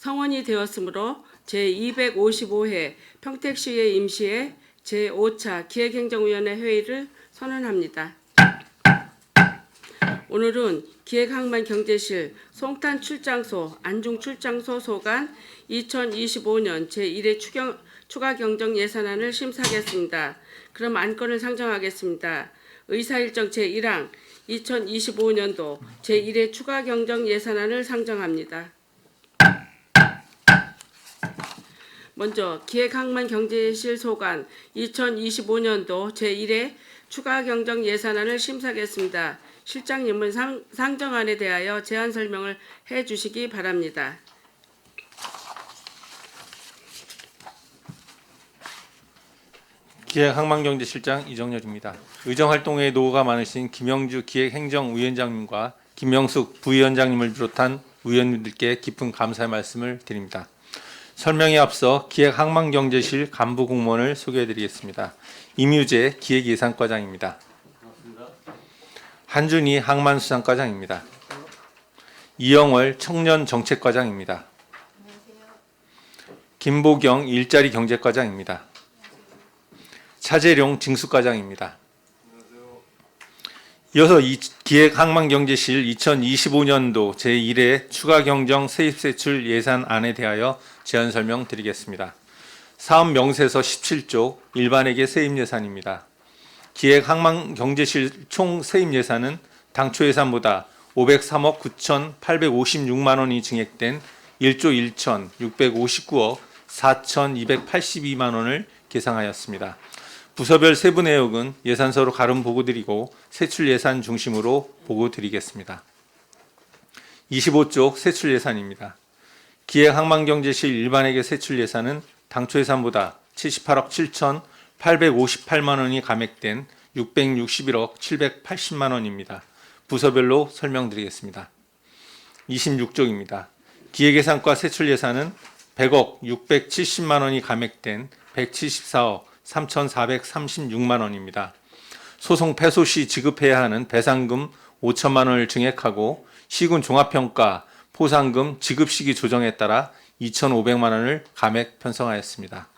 성원이 되었으므로 제255회 평택시의회 임시회 제5차 기획행정위원회 회의를 선언합니다. 오늘은 기획항만경제실 송탄출장소 안중출장소 소관 2025년 제1회 추가경정예산안을 심사하겠습니다. 그럼 안건을 상정하겠습니다. 의사일정 제1항 2025년도 제1회 추가경정예산안을 상정합니다. 먼저 기획항만경제실 소관 2025년도 제1회 추가경정예산안을 심사하겠습니다. 실장님은 상정안에 대하여 제안 설명을 해주시기 바랍니다. 기획항만경제실장 이정렬입니다. 의정활동에 노고가 많으신 김영주 기획행정위원장님과 김명숙 부위원장님을 비롯한 위원님들께 깊은 감사의 말씀을 드립니다. 설명에 앞서 기획항만경제실 간부 공무원을 소개해드리겠습니다. 임유재 기획예산과장입니다. 한준희 항만수산과장입니다. 이영월 청년정책과장입니다. 김보경 일자리경제과장입니다. 차재룡 징수과장입니다. 이어서 기획항만경제실 2025년도 제1회 추가경정 세입세출 예산안에 대하여 제안 설명 드리겠습니다. 사업 명세서 17조 일반회계 세입예산입니다. 기획항만경제실 총 세입예산은 당초 예산보다 503억 9,856만 원이 증액된 1조 1,659억 4,282만 원을 계상하였습니다. 부서별 세부 내역은 예산서로 가름 보고드리고 세출 예산 중심으로 보고드리겠습니다. 25쪽 세출 예산입니다. 기획항만경제실 일반회계 세출 예산은 당초 예산보다 78억 7,858만 원이 감액된 661억 780만 원입니다. 부서별로 설명드리겠습니다. 26쪽입니다. 기획예산과 세출 예산은 100억 670만 원이 감액된 174억 3,436만 원입니다. 소송 패소 시 지급해야 하는 배상금 5천만 원을 증액하고 시군 종합평가 포상금 지급 시기 조정에 따라 2,500만 원을 감액 편성하였습니다.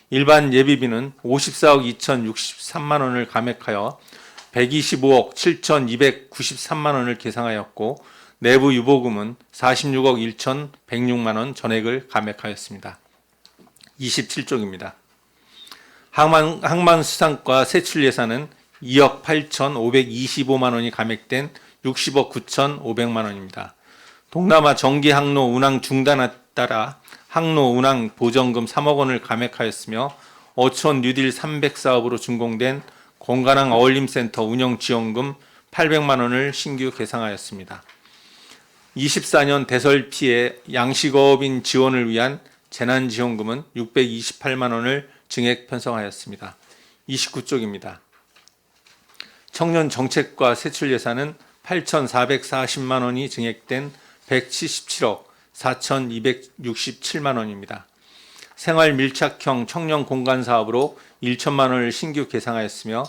일반 예비비는 54억 2,063만 원을 감액하여 125억 7,293만 원을 계상하였고 내부 유보금은 46억 1,106만 원 전액을 감액하였습니다. 27쪽입니다. 항만수산과 세출 예산은 2억 8,525만 원이 감액된 60억 9,500만 원입니다. 동남아 정기 항로 운항 중단에 따라 항로 운항 보전금 3억 원을 감액하였으며 어촌 뉴딜 300 사업으로 준공된 공간항 어울림센터 운영 지원금 800만 원을 신규 계상하였습니다. 24년 대설 피해 양식어업인 지원을 위한 재난지원금은 628만 원을 증액 편성하였습니다. 29쪽입니다. 청년정책과 세출 예산은 8,440만 원이 증액된 177억 4,267만 원입니다. 생활밀착형 청년 공간 사업으로 1천만 원을 신규 계상하였으며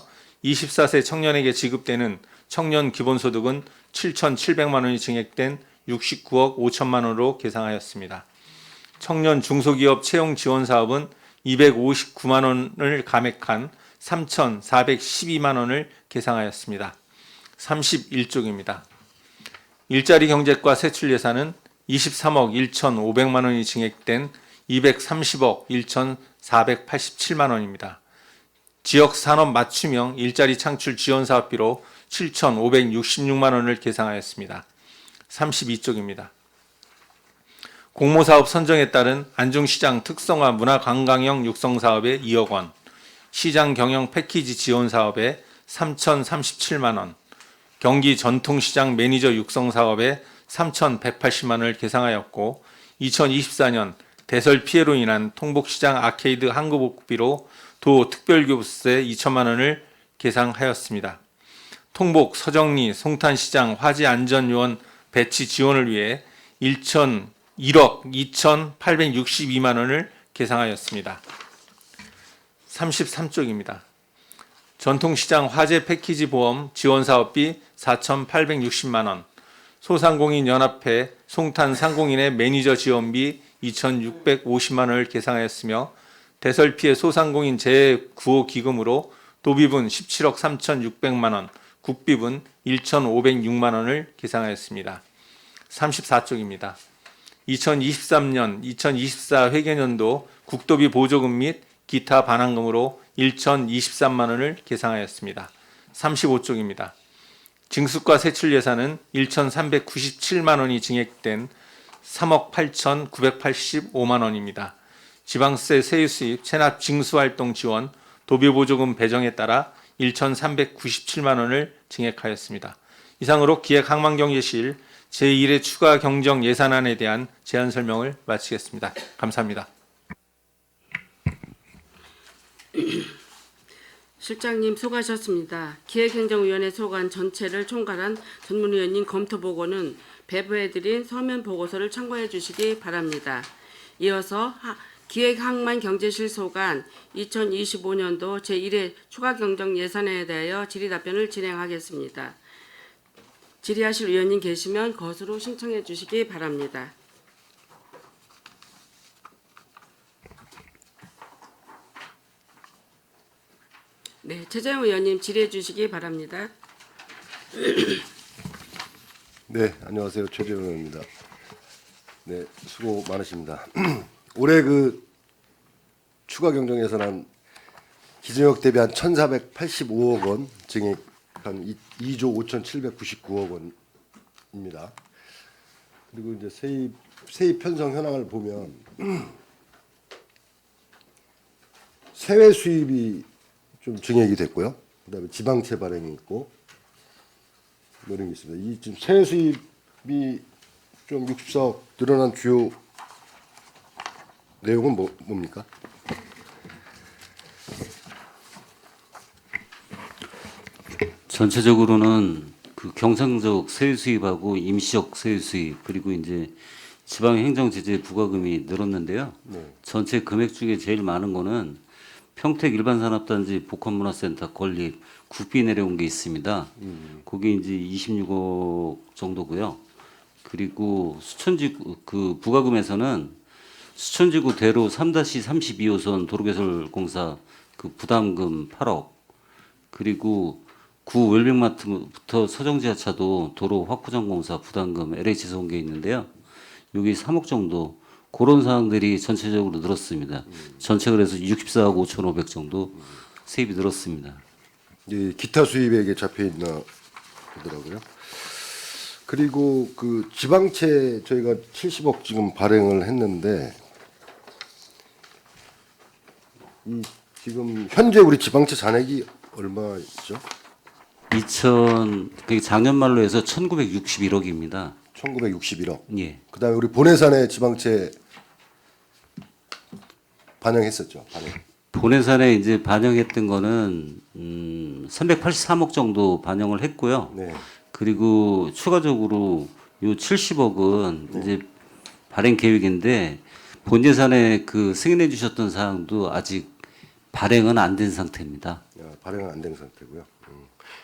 24세 청년에게 지급되는 청년 기본소득은 7,700만 원이 증액된 69억 5천만 원으로 계상하였습니다. 청년 중소기업 채용 지원 사업은 259만 원을 감액한 3,412만 원을 계상하였습니다. 31쪽입니다. 일자리 경제과 세출 예산은 23억 1,500만 원이 증액된 230억 1,487만 원입니다. 지역 산업 맞춤형 일자리 창출 지원 사업비로 7,566만 원을 계상하였습니다. 32쪽입니다. 공모사업 선정에 따른 안중시장 특성화 문화관광형 육성사업에 2억 원, 시장 경영 패키지 지원 사업에 3,037만 원, 경기 전통시장 매니저 육성사업에 3,180만 원을 계상하였고 2024년 대설 피해로 인한 통복시장 아케이드 항구복비로 도 특별교부세 2천만 원을 계상하였습니다. 통복, 서정리, 송탄시장 화재안전요원 배치 지원을 위해 1억 2,862만 원을 계상하였습니다. 33쪽입니다. 전통시장 화재 패키지 보험 지원사업비 4,860만 원, 소상공인연합회 송탄 상공인의 매니저 지원비 2,650만 원을 계상하였으며 대설 피해 소상공인 재구호 기금으로 도비분 17억 3,600만 원, 국비분 1,506만 원을 계상하였습니다. 34쪽입니다. 2023년, 2024 회계년도 국도비 보조금 및 기타 반환금으로 1,023만 원을 계상하였습니다. 35쪽입니다. 징수과 세출 예산은 1,397만 원이 증액된 3억 8,985만 원입니다. 지방세 세유 수입, 체납 징수 활동 지원, 도비 보조금 배정에 따라 1,397만 원을 증액하였습니다. 이상으로 기획항만경제실 제1회 추가 경정 예산안에 대한 제안 설명을 마치겠습니다. 감사합니다. 실장님 수고하셨습니다. 기획행정위원회 소관 전체를 총괄한 전문위원님 검토 보고는 배부해드린 서면 보고서를 참고해 주시기 바랍니다. 이어서 기획항만경제실 소관 2025년도 제1회 추가 경정 예산에 대하여 질의답변을 진행하겠습니다. 질의하실 위원님 계시면 것으로 신청해 주시기 바랍니다. 네, 최재형 의원님 질의해 주시기 바랍니다. 네, 안녕하세요. 최재형 의원입니다. 네, 수고 많으십니다. 올해 그 추가 경정 예산안 기준역 대비 한 1,485억 원 증액 한 2조 5,799억 원입니다. 그리고 이제 세입 편성 현황을 보면 세외 수입이 좀 증액이 됐고요. 그다음에 지방채 발행이 있고 뭐 이런 게 있습니다. 이 지금 세외 수입이 좀 64억 늘어난 주요 내용은 뭡니까? 전체적으로는 그 경상적 세유 수입하고 임시적 세유 수입 그리고 이제 지방 행정 제재 부과금이 늘었는데요. 네. 전체 금액 중에 제일 많은 거는 평택 일반산업단지 복합문화센터 건립 국비 내려온 게 있습니다. 그게 이제 26억 정도고요. 그리고 수천지구 그 부과금에서는 수천지구 대로 3-32호선 도로개설공사 그 부담금 8억 그리고 구 웰빙마트부터 서정지하차도 도로 확보전공사 부담금 LH 손괴 있는데요. 여기 3억 정도 그런 사항들이 전체적으로 늘었습니다. 전체 그래서 64억 5,500 정도 세입이 늘었습니다. 이 기타 수입액에 잡혀 있나 보더라고요. 그리고 그 지방채 저희가 70억 지금 발행을 했는데 이 지금 현재 우리 지방채 잔액이 얼마죠? 그게 작년 말로 해서 1,961억입니다. 1961억. 예. 그다음에 우리 본해산에 지방채 반영했었죠. 반영. 본해산에 이제 반영했던 거는 383억 정도 반영을 했고요. 네. 그리고 추가적으로 요 70억은 이제 발행 계획인데 본 예산에 그 승인해 주셨던 사항도 아직 발행은 안 된 상태입니다. 발행은 안 된 상태고요.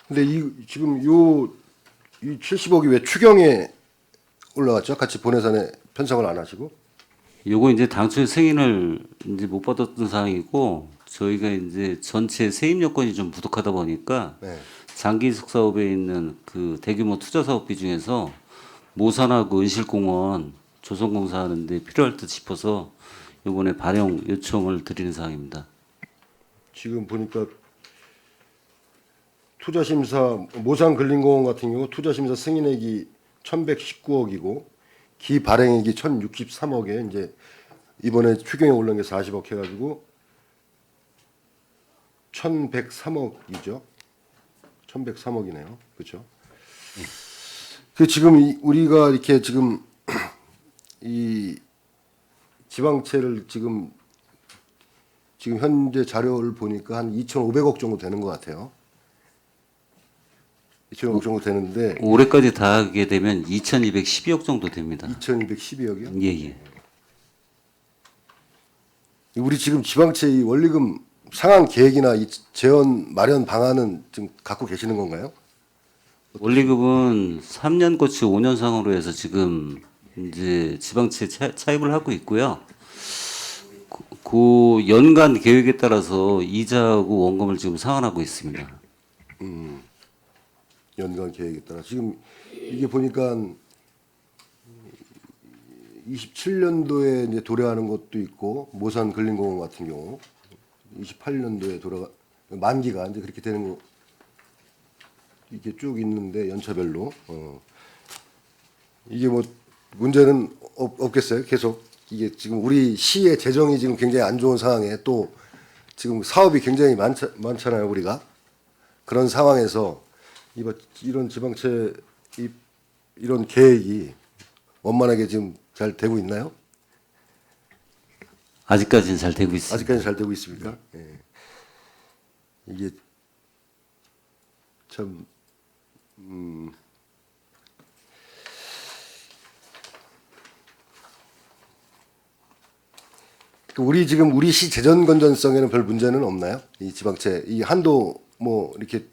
근데 지금 이 70억이 왜 추경에 올라갔죠? 같이 본해산에 편성을 안 하시고? 요거 이제 당초에 승인을 이제 못 받았던 사항이고 저희가 이제 전체 세입 여건이 좀 부족하다 보니까 네. 장기지속 사업에 있는 그 대규모 투자 사업비 중에서 모산하고 은실공원 조성공사 하는데 필요할 듯 싶어서 이번에 발행 요청을 드리는 사항입니다. 지금 보니까 투자심사 모산근린공원 같은 경우 투자심사 승인액이 1,119억이고 기발행액이 1,063억에 이제 이번에 추경에 올라온 게 40억 해가지고 1,103억이죠. 1,103억이네요. 그렇죠? 그 지금 우리가 이렇게 지금 이 지방채를 지금 현재 자료를 보니까 한 2,500억 정도 되는 것 같아요. 2,500억 정도 되는데 올해까지 다 하게 되면 2,212억 정도 됩니다. 2,212억이요? 예. 우리 지금 지방채 이 원리금 상환 계획이나 이 재원 마련 방안은 지금 갖고 계시는 건가요? 원리금은 3년 거치 5년 상으로 해서 지금 이제 지방채 차입을 하고 있고요. 그 연간 계획에 따라서 이자하고 원금을 지금 상환하고 있습니다. 연간 계획에 따라 지금 이게 보니까 27년도에 이제 도래하는 것도 있고 모산 근린공원 같은 경우 28년도에 돌아가 만기가 이제 그렇게 되는 거 이게 쭉 있는데 연차별로 이게 뭐 문제는 없겠어요. 계속 이게 지금 우리 시의 재정이 지금 굉장히 안 좋은 상황에 또 지금 사업이 굉장히 많잖아요. 우리가 그런 상황에서 이런 지방채 이런 계획이 원만하게 지금 잘 되고 있나요? 아직까지는 잘 되고 있습니다. 아직까지 잘 되고 있습니까? 예. 이게 참 우리 시 재정 건전성에는 별 문제는 없나요? 이 지방채 이 한도 뭐 이렇게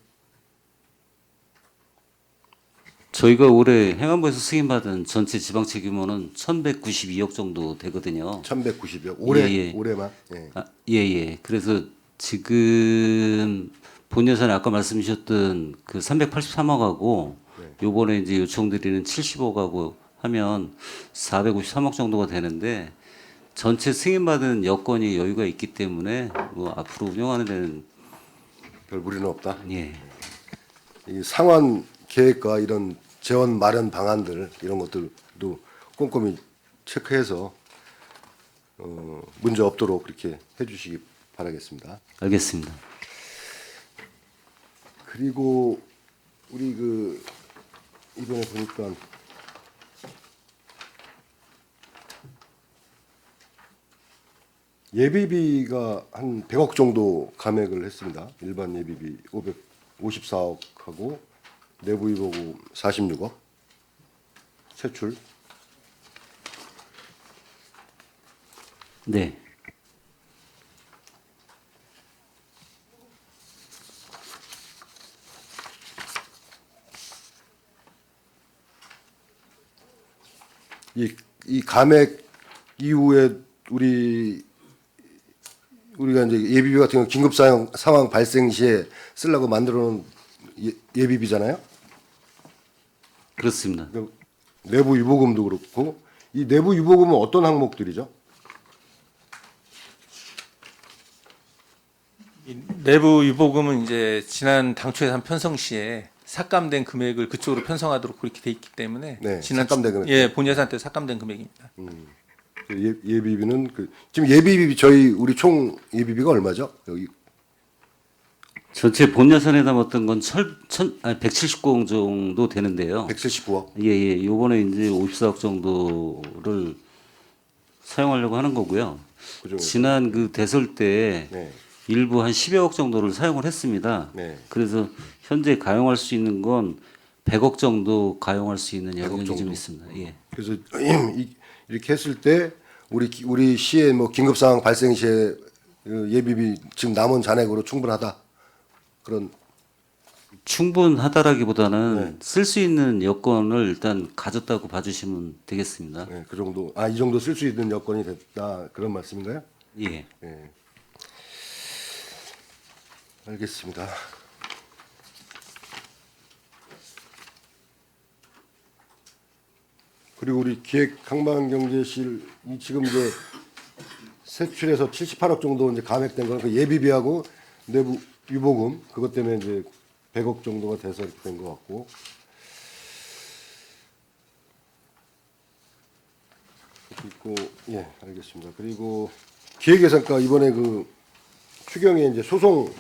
저희가 올해 행안부에서 승인받은 전체 지방채 규모는 1,192억 정도 되거든요. 1190여 예, 예. 올해만 예. 예. 그래서 지금 본 예산에 아까 말씀 주셨던 그 383억하고 요번에 이제 요청드리는 70억하고 하면 453억 정도가 되는데 전체 승인받은 여건이 여유가 있기 때문에 뭐 앞으로 운영하는 데는 별 무리는 없다. 예. 이 상환 계획과 이런 재원 마련 방안들 이런 것들도 꼼꼼히 체크해서 문제 없도록 그렇게 해주시기 바라겠습니다. 알겠습니다. 그리고 우리 이번에 보니까 예비비가 한 100억 정도 감액을 했습니다. 일반 예비비 554억하고 내부 이보고 46억 세출. 네. 이 감액 이후에 우리가 이제 예비비 같은 경우 긴급 상황 발생 시에 쓰려고 만들어 놓은 예비비잖아요. 그렇습니다. 내부 유보금도 그렇고 이 내부 유보금은 어떤 항목들이죠? 이 내부 유보금은 이제 지난 당초 예산 편성 시에 삭감된 금액을 그쪽으로 편성하도록 그렇게 돼 있기 때문에 네, 지난 삭감된 금액. 예, 본 예산 때 삭감된 금액입니다. 예비비는 지금 예비비 우리 총 예비비가 얼마죠? 여기 전체 본 예산에 담았던 건 179억 정도 되는데요. 179억. 예. 요번에 이제 54억 정도를 사용하려고 하는 거고요. 그죠. 지난 그 대설 때 네. 일부 한 10여억 정도를 사용을 했습니다. 네. 그래서 현재 가용할 수 있는 건 100억 정도 가용할 수 있는 100억 여력이 좀 정도. 있습니다. 예. 그래서 이렇게 했을 때 우리 시에 뭐 긴급 상황 발생 시에 예비비 지금 남은 잔액으로 충분하다. 그런 충분하다라기보다는 쓸 수 있는 여건을 일단 가졌다고 봐주시면 되겠습니다. 네, 그 정도 이 정도 쓸 수 있는 여건이 됐다 그런 말씀인가요? 예. 네. 알겠습니다. 그리고 우리 기획항만경제실 지금 이제 세출해서 78억 정도 이제 감액된 거는 그 예비비하고 내부 유보금 그것 때문에 이제 100억 정도가 돼서 이렇게 된 것 같고. 그리고 예 알겠습니다. 그리고 기획예산과 이번에 추경에 이제 소송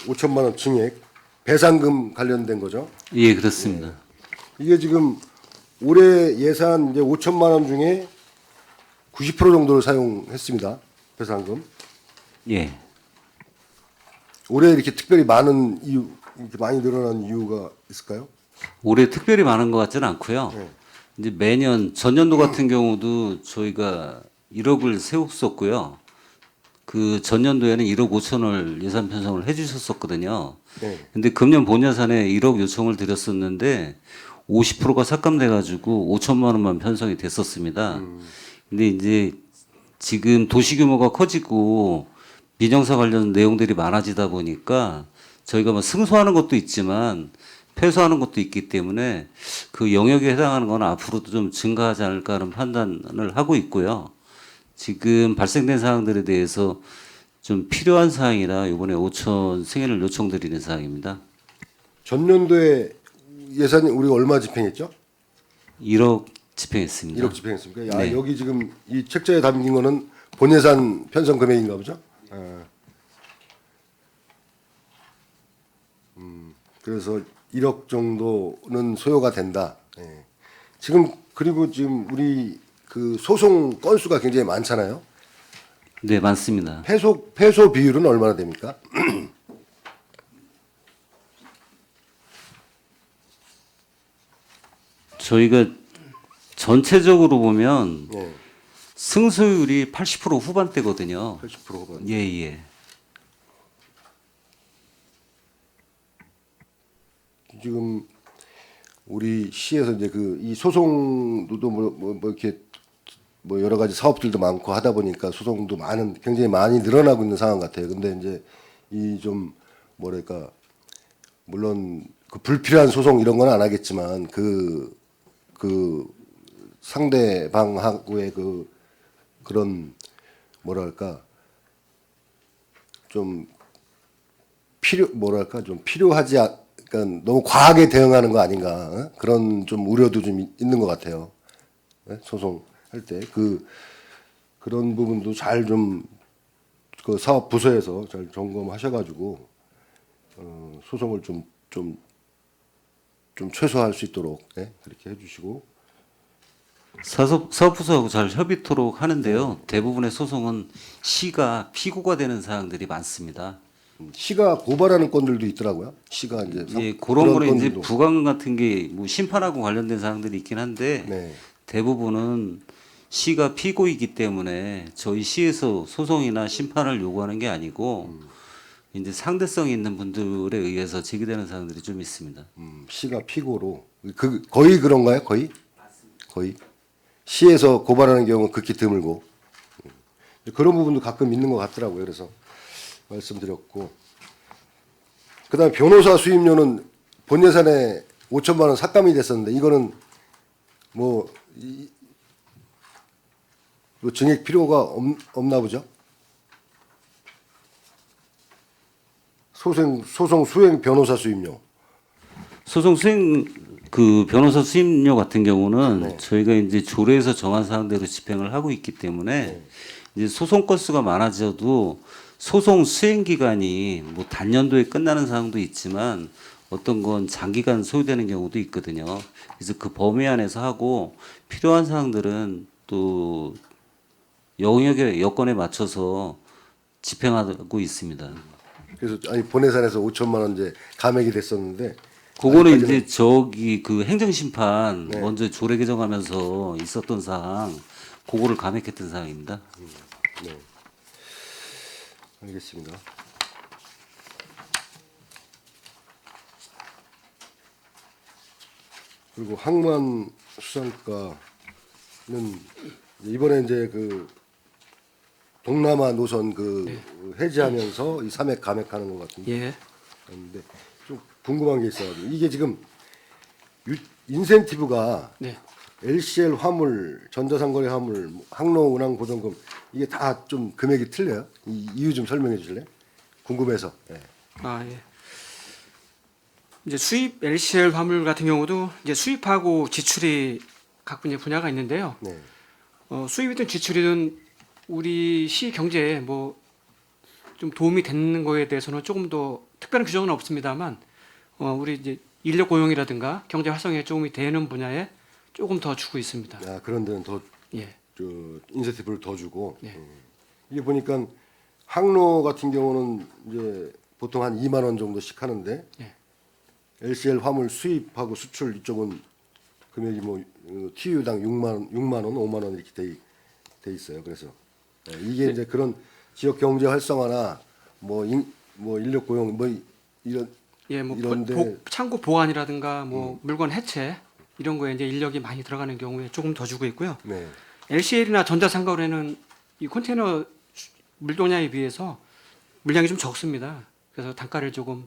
5천만 원 증액 배상금 관련된 거죠. 예, 그렇습니다. 이게 지금 올해 예산 이제 5천만 원 중에 90% 정도를 사용했습니다. 배상금. 예. 올해 이렇게 특별히 많은 이유, 이렇게 많이 늘어난 이유가 있을까요? 올해 특별히 많은 것 같지는 않고요. 네. 이제 매년 전년도 같은 경우도 저희가 1억을 세웠었고요. 그 전년도에는 1억 5천을 예산 편성을 해주셨었거든요. 네. 근데 금년 본 예산에 1억 요청을 드렸었는데 50%가 삭감돼가지고 5천만 원만 편성이 됐었습니다. 근데 이제 지금 도시 규모가 커지고 민영사 관련 내용들이 많아지다 보니까 저희가 뭐 승소하는 것도 있지만 패소하는 것도 있기 때문에 그 영역에 해당하는 건 앞으로도 좀 증가하지 않을까 하는 판단을 하고 있고요. 지금 발생된 사항들에 대해서 좀 필요한 사항이라 이번에 5천 승인을 요청드리는 사항입니다. 전년도에 예산이 우리가 얼마 집행했죠? 1억 집행했습니다. 1억 집행했습니까? 아, 네. 여기 지금 이 책자에 담긴 거는 본 예산 편성 금액인가 보죠? 아. 그래서 1억 정도는 소요가 된다. 예. 지금 그리고 지금 우리 그 소송 건수가 굉장히 많잖아요. 네, 많습니다. 패소 비율은 얼마나 됩니까? 저희가 전체적으로 보면 예. 승소율이 80% 후반대거든요. 80%가. 예, 예. 지금 우리 시에서 이제 그 이 소송도 뭐 이렇게 뭐 여러 가지 사업들도 많고 하다 보니까 소송도 굉장히 많이 늘어나고 있는 상황 같아요. 근데 이제 이 좀 뭐랄까 물론 그 불필요한 소송 이런 건 안 하겠지만 그 상대방하고의 그런 뭐랄까 좀 좀 필요하지 그러니까 너무 과하게 대응하는 거 아닌가 어? 그런 좀 우려도 좀 있는 것 같아요. 네? 소송할 때 그런 부분도 잘 좀 그 사업 부서에서 잘 점검하셔가지고 소송을 좀 최소화할 수 있도록 네? 그렇게 해주시고 사업부서하고 잘 협의토록 하는데요. 대부분의 소송은 시가 피고가 되는 사항들이 많습니다. 시가 고발하는 건들도 있더라고요. 시가 이제 예, 그런 거는 이제 건들도. 부강 같은 게 뭐 심판하고 관련된 사항들이 있긴 한데 네. 대부분은 시가 피고이기 때문에 저희 시에서 소송이나 심판을 요구하는 게 아니고 이제 상대성이 있는 분들에 의해서 제기되는 사항들이 좀 있습니다. 시가 피고로 거의 그런가요? 거의 시에서 고발하는 경우는 극히 드물고 그런 부분도 가끔 있는 것 같더라고요. 그래서 말씀드렸고 그다음에 변호사 수임료는 본 예산에 5천만 원 삭감이 됐었는데 이거는 뭐 증액 필요가 없나 보죠? 소송 수행 변호사 수임료. 소송 수행 그 변호사 수임료 같은 경우는 네. 저희가 이제 조례에서 정한 사항대로 집행을 하고 있기 때문에 이제 소송 건수가 많아져도 소송 수행 기간이 뭐 단년도에 끝나는 사항도 있지만 어떤 건 장기간 소요되는 경우도 있거든요. 그래서 그 범위 안에서 하고 필요한 사항들은 또 영역의 여건에 맞춰서 집행하고 있습니다. 그래서 아니 본 예산에서 5천만 원 이제 감액이 됐었는데 그거는 아직까지는- 이제 저기 그 행정심판 네. 먼저 조례 개정하면서 있었던 사항, 그거를 감액했던 사항입니다. 네. 알겠습니다. 그리고 항만 수산가는 이번에 이제 그 동남아 노선 해제하면서 이 삼액 감액하는 것 같은데 예. 근데 좀 궁금한 게 있어가지고 이게 지금 인센티브가 네. LCL 화물, 전자상거래 화물, 항로 운항 보전금 이게 다 좀 금액이 틀려요? 이유 좀 설명해 주실래요? 궁금해서. 예. 아, 예. 이제 수입 LCL 화물 같은 경우도 이제 수입하고 지출이 각 분야가 있는데요. 네. 수입이든 지출이든 우리 시 경제에 뭐 좀 도움이 되는 거에 대해서는 조금 더 특별한 규정은 없습니다만, 우리 이제 인력 고용이라든가 경제 활성화에 도움이 되는 분야에 조금 더 주고 있습니다. 아, 그런 데는 더 예. 인센티브를 더 주고. 네. 이게 보니까 항로 같은 경우는 이제 보통 한 2만 원 정도씩 하는데 네. LCL 화물 수입하고 수출 이쪽은 금액이 뭐 TU당 6만 원, 5만 원 이렇게 돼 있어요. 그래서 이게 이제 그런 지역 경제 활성화나 뭐 인력 고용 뭐 이런 예, 뭐 이런데 창고 보안이라든가 뭐 물건 해체 이런 거에 이제 인력이 많이 들어가는 경우에 조금 더 주고 있고요. 네. LCL이나 전자상거래는 이 컨테이너 물동량에 비해서 물량이 좀 적습니다. 그래서 단가를 조금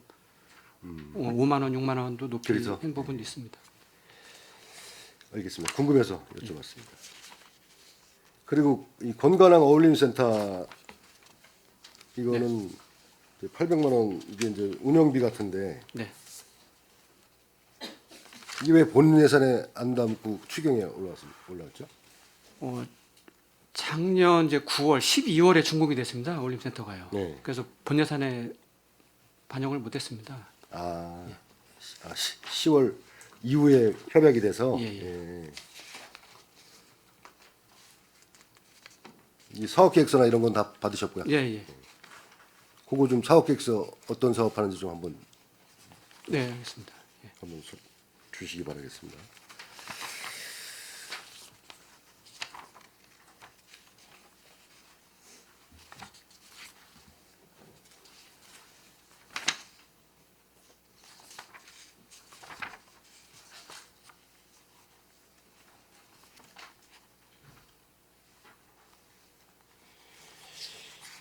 5만 원, 6만 원도 높이는 그래서? 부분도 있습니다. 알겠습니다. 궁금해서 여쭤봤습니다. 그리고 이 건강한 어울림센터 이거는 이제 800만 원 이게 이제 운영비 같은데 네. 이게 왜 본 예산에 안 담고 추경에 올라왔죠? 작년 이제 9월, 12월에 준공이 됐습니다. 어울림센터가요. 네. 그래서 본 예산에 반영을 못했습니다. 10월 이후에 협약이 돼서 예, 예. 예. 이 사업 계획서나 이런 건 다 받으셨고요. 예, 예. 그거 좀 사업 계획서 어떤 사업 하는지 좀 한번 네, 알겠습니다. 예. 주시기 바라겠습니다.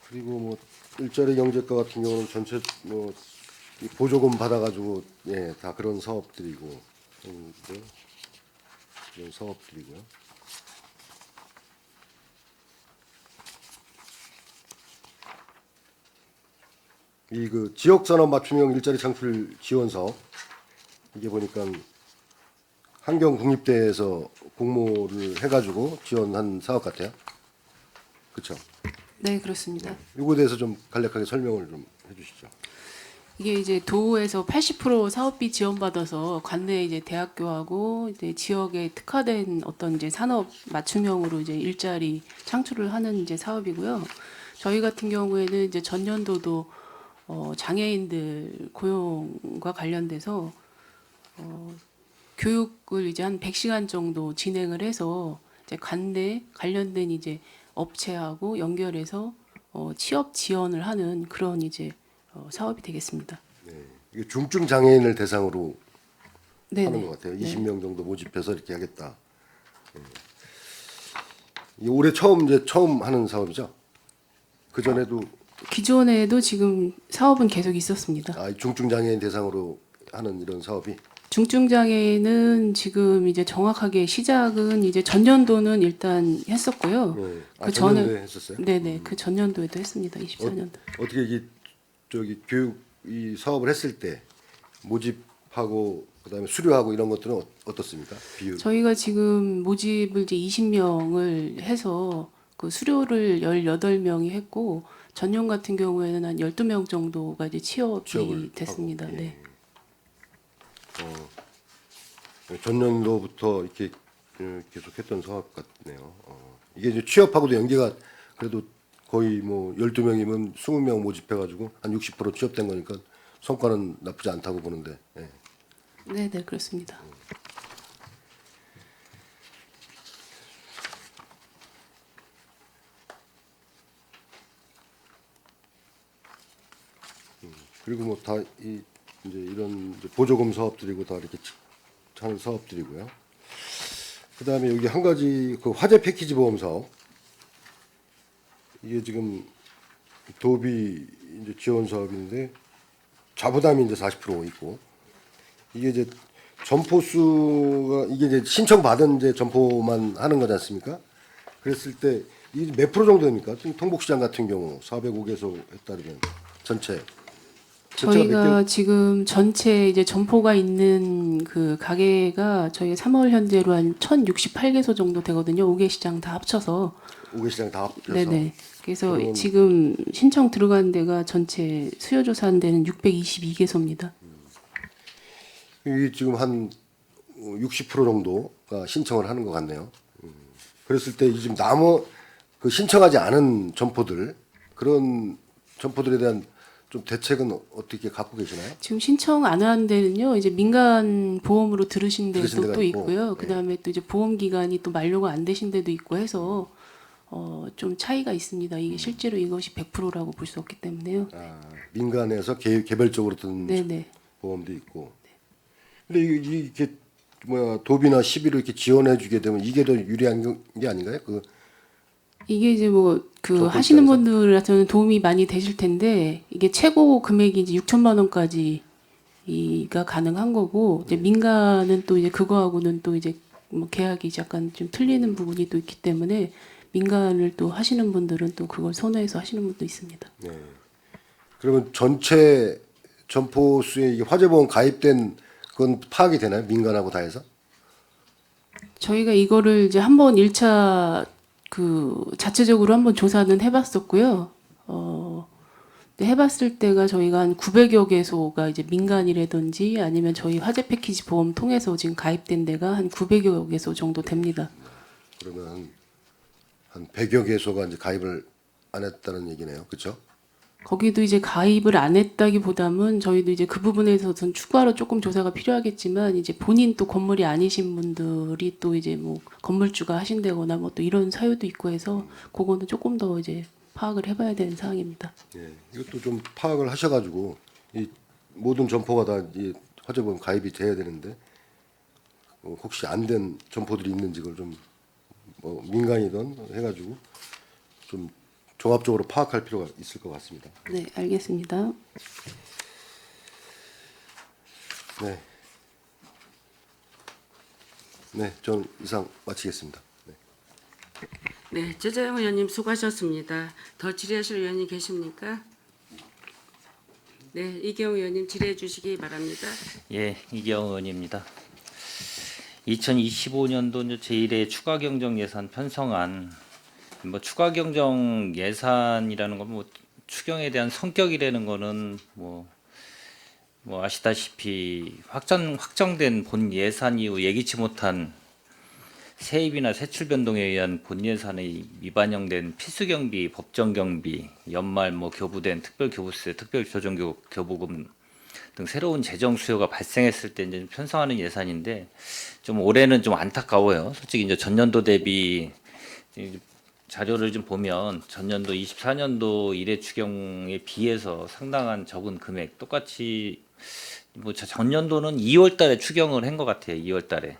그리고 뭐 일자리 경제과 같은 경우는 전체 뭐이 보조금 받아가지고 예, 다 그런 사업들이고 그런 사업들이고요. 이 그 지역산업 맞춤형 일자리 창출 지원 사업 이게 보니까 환경국립대에서 공모를 해가지고 지원한 사업 같아요. 그렇죠? 네, 그렇습니다. 이거에 대해서 좀 간략하게 설명을 좀 해주시죠. 이게 이제 도에서 80% 사업비 지원받아서 관내 이제 대학교하고 이제 지역에 특화된 어떤 이제 산업 맞춤형으로 이제 일자리 창출을 하는 이제 사업이고요. 저희 같은 경우에는 이제 전년도도 장애인들 고용과 관련돼서 교육을 이제 한 100시간 정도 진행을 해서 이제 관내 관련된 이제 업체하고 연결해서 취업 지원을 하는 그런 이제 사업이 되겠습니다. 이게 중증 장애인을 대상으로 네네. 하는 것 같아요. 20명 정도 모집해서 이렇게 하겠다. 이 올해 처음 하는 사업이죠. 그 전에도 기존에도 지금 사업은 계속 있었습니다. 이 중증 장애인 대상으로 하는 이런 사업이 중증 장애는 지금 이제 정확하게 시작은 이제 전년도는 일단 했었고요. 그 전년도에 했었어요. 네네, 그 전년도에도 했습니다. 24년도. 어떻게 교육 이 사업을 했을 때 모집하고 그다음에 수료하고 이런 것들은 어떻습니까? 비율. 저희가 지금 모집을 이제 20명을 해서 그 수료를 18명이 했고 전년 같은 경우에는 한 12명 정도가 이제 취업이 취업을 됐습니다. 하고, 예. 네. 전년도부터 이렇게 계속했던 사업 같네요. 이게 이제 취업하고도 연계가 그래도 거의 뭐 12명이면 20명 모집해가지고 한 60% 취업된 거니까 성과는 나쁘지 않다고 보는데. 예. 네네, 그렇습니다. 그리고 뭐 다 이제 이런 이제 보조금 사업들이고 다 이렇게 하는 사업들이고요. 그다음에 여기 한 가지 그 화재 패키지 보험 사업 이게 지금 도비 이제 지원 사업인데 자부담이 이제 40% 있고 이게 이제 점포 수가 이게 이제 신청 받은 이제 점포만 하는 거지 않습니까? 그랬을 때 이 몇 프로 정도 됩니까? 지금 통복시장 같은 경우 405개소에 따르면 전체 저희가 지금 전체 이제 점포가 있는 그 가게가 저희 3월 현재로 한 1,068개소 정도 되거든요. 5개 시장 다 합쳐서. 5개 시장 다 합쳐서 네네. 그래서 그럼- 지금 신청 들어간 데가 전체 수요 조사한 데는 622개소입니다. 이게 지금 한 60% 정도가 신청을 하는 것 같네요. 그랬을 때 지금 그 신청하지 않은 점포들 그런 점포들에 대한 좀 대책은 어떻게 갖고 계시나요? 지금 신청 안 한 데는요, 이제 민간 보험으로 들으신 들으신 데도 데가 또 있고, 있고요. 그 다음에 또 이제 보험 기간이 또 만료가 안 되신 데도 있고 해서, 좀 차이가 있습니다. 이게 실제로 이것이 100%라고 볼 수 없기 때문에요. 민간에서 개별적으로 든 네네. 보험도 있고. 근데 이게 도비나 시비를 이렇게 지원해 주게 되면 이게 더 유리한 게 아닌가요? 이게 이제 뭐 그 정부 하시는 입장에서? 분들한테는 도움이 많이 되실 텐데 이게 최고 금액이 이제 6천만 원까지 이가 가능한 거고 이제 민간은 또 이제 그거하고는 또 이제 뭐 계약이 약간 좀 틀리는 부분이 또 있기 때문에 민간을 또 하시는 분들은 또 그걸 선호해서 하시는 분도 있습니다. 그러면 전체 점포수에 이 화재보험 가입된 건 파악이 되나요? 민간하고 다 해서? 저희가 이거를 이제 한번 1차 그 자체적으로 한번 조사는 해봤었고요. 근데 해봤을 때가 저희가 한 900여 개소가 이제 민간이라든지 아니면 저희 화재 패키지 보험 통해서 지금 가입된 데가 한 900여 개소 정도 됩니다. 그러면 한 100여 개소가 이제 가입을 안 했다는 얘기네요. 그렇죠? 거기도 이제 가입을 안 했다기보다는 저희도 이제 그 부분에서는 추가로 조금 조사가 필요하겠지만 이제 본인 또 건물이 아니신 분들이 또 이제 뭐 건물주가 하신다거나 뭐 또 이런 사유도 있고 해서 그거는 조금 더 이제 파악을 해봐야 되는 사항입니다. 예, 이것도 좀 파악을 하셔가지고 이 모든 점포가 다 이 화재보험 가입이 돼야 되는데 혹시 안 된 점포들이 있는지 그걸 좀 뭐 민간이든 해가지고 좀 종합적으로 파악할 필요가 있을 것 같습니다. 네, 알겠습니다. 네, 네, 전 이상 마치겠습니다. 네. 네, 최재형 의원님 수고하셨습니다. 더 질의하실 의원님 계십니까? 네, 이경우 의원님 질의해 주시기 바랍니다. 예, 이경우 의원입니다. 2025년도 제1회 추가 경정 예산 편성안, 뭐 추가 경정 예산이라는 건 뭐 추경에 대한 성격이라는 거는 뭐 아시다시피 확정된 본 예산 이후 예기치 못한 세입이나 세출 변동에 의한 본 예산의 미반영된 필수 경비, 법정 경비, 연말 뭐 교부된 특별 교부세, 특별 조정 교부금 등 새로운 재정 수요가 발생했을 때 이제 편성하는 예산인데 좀 올해는 좀 안타까워요. 솔직히 이제 전년도 대비 자료를 좀 보면 전년도 24년도 1회 추경에 비해서 상당한 적은 금액 똑같이 뭐 전년도는 2월 달에 추경을 한 것 같아요. 2월 달에.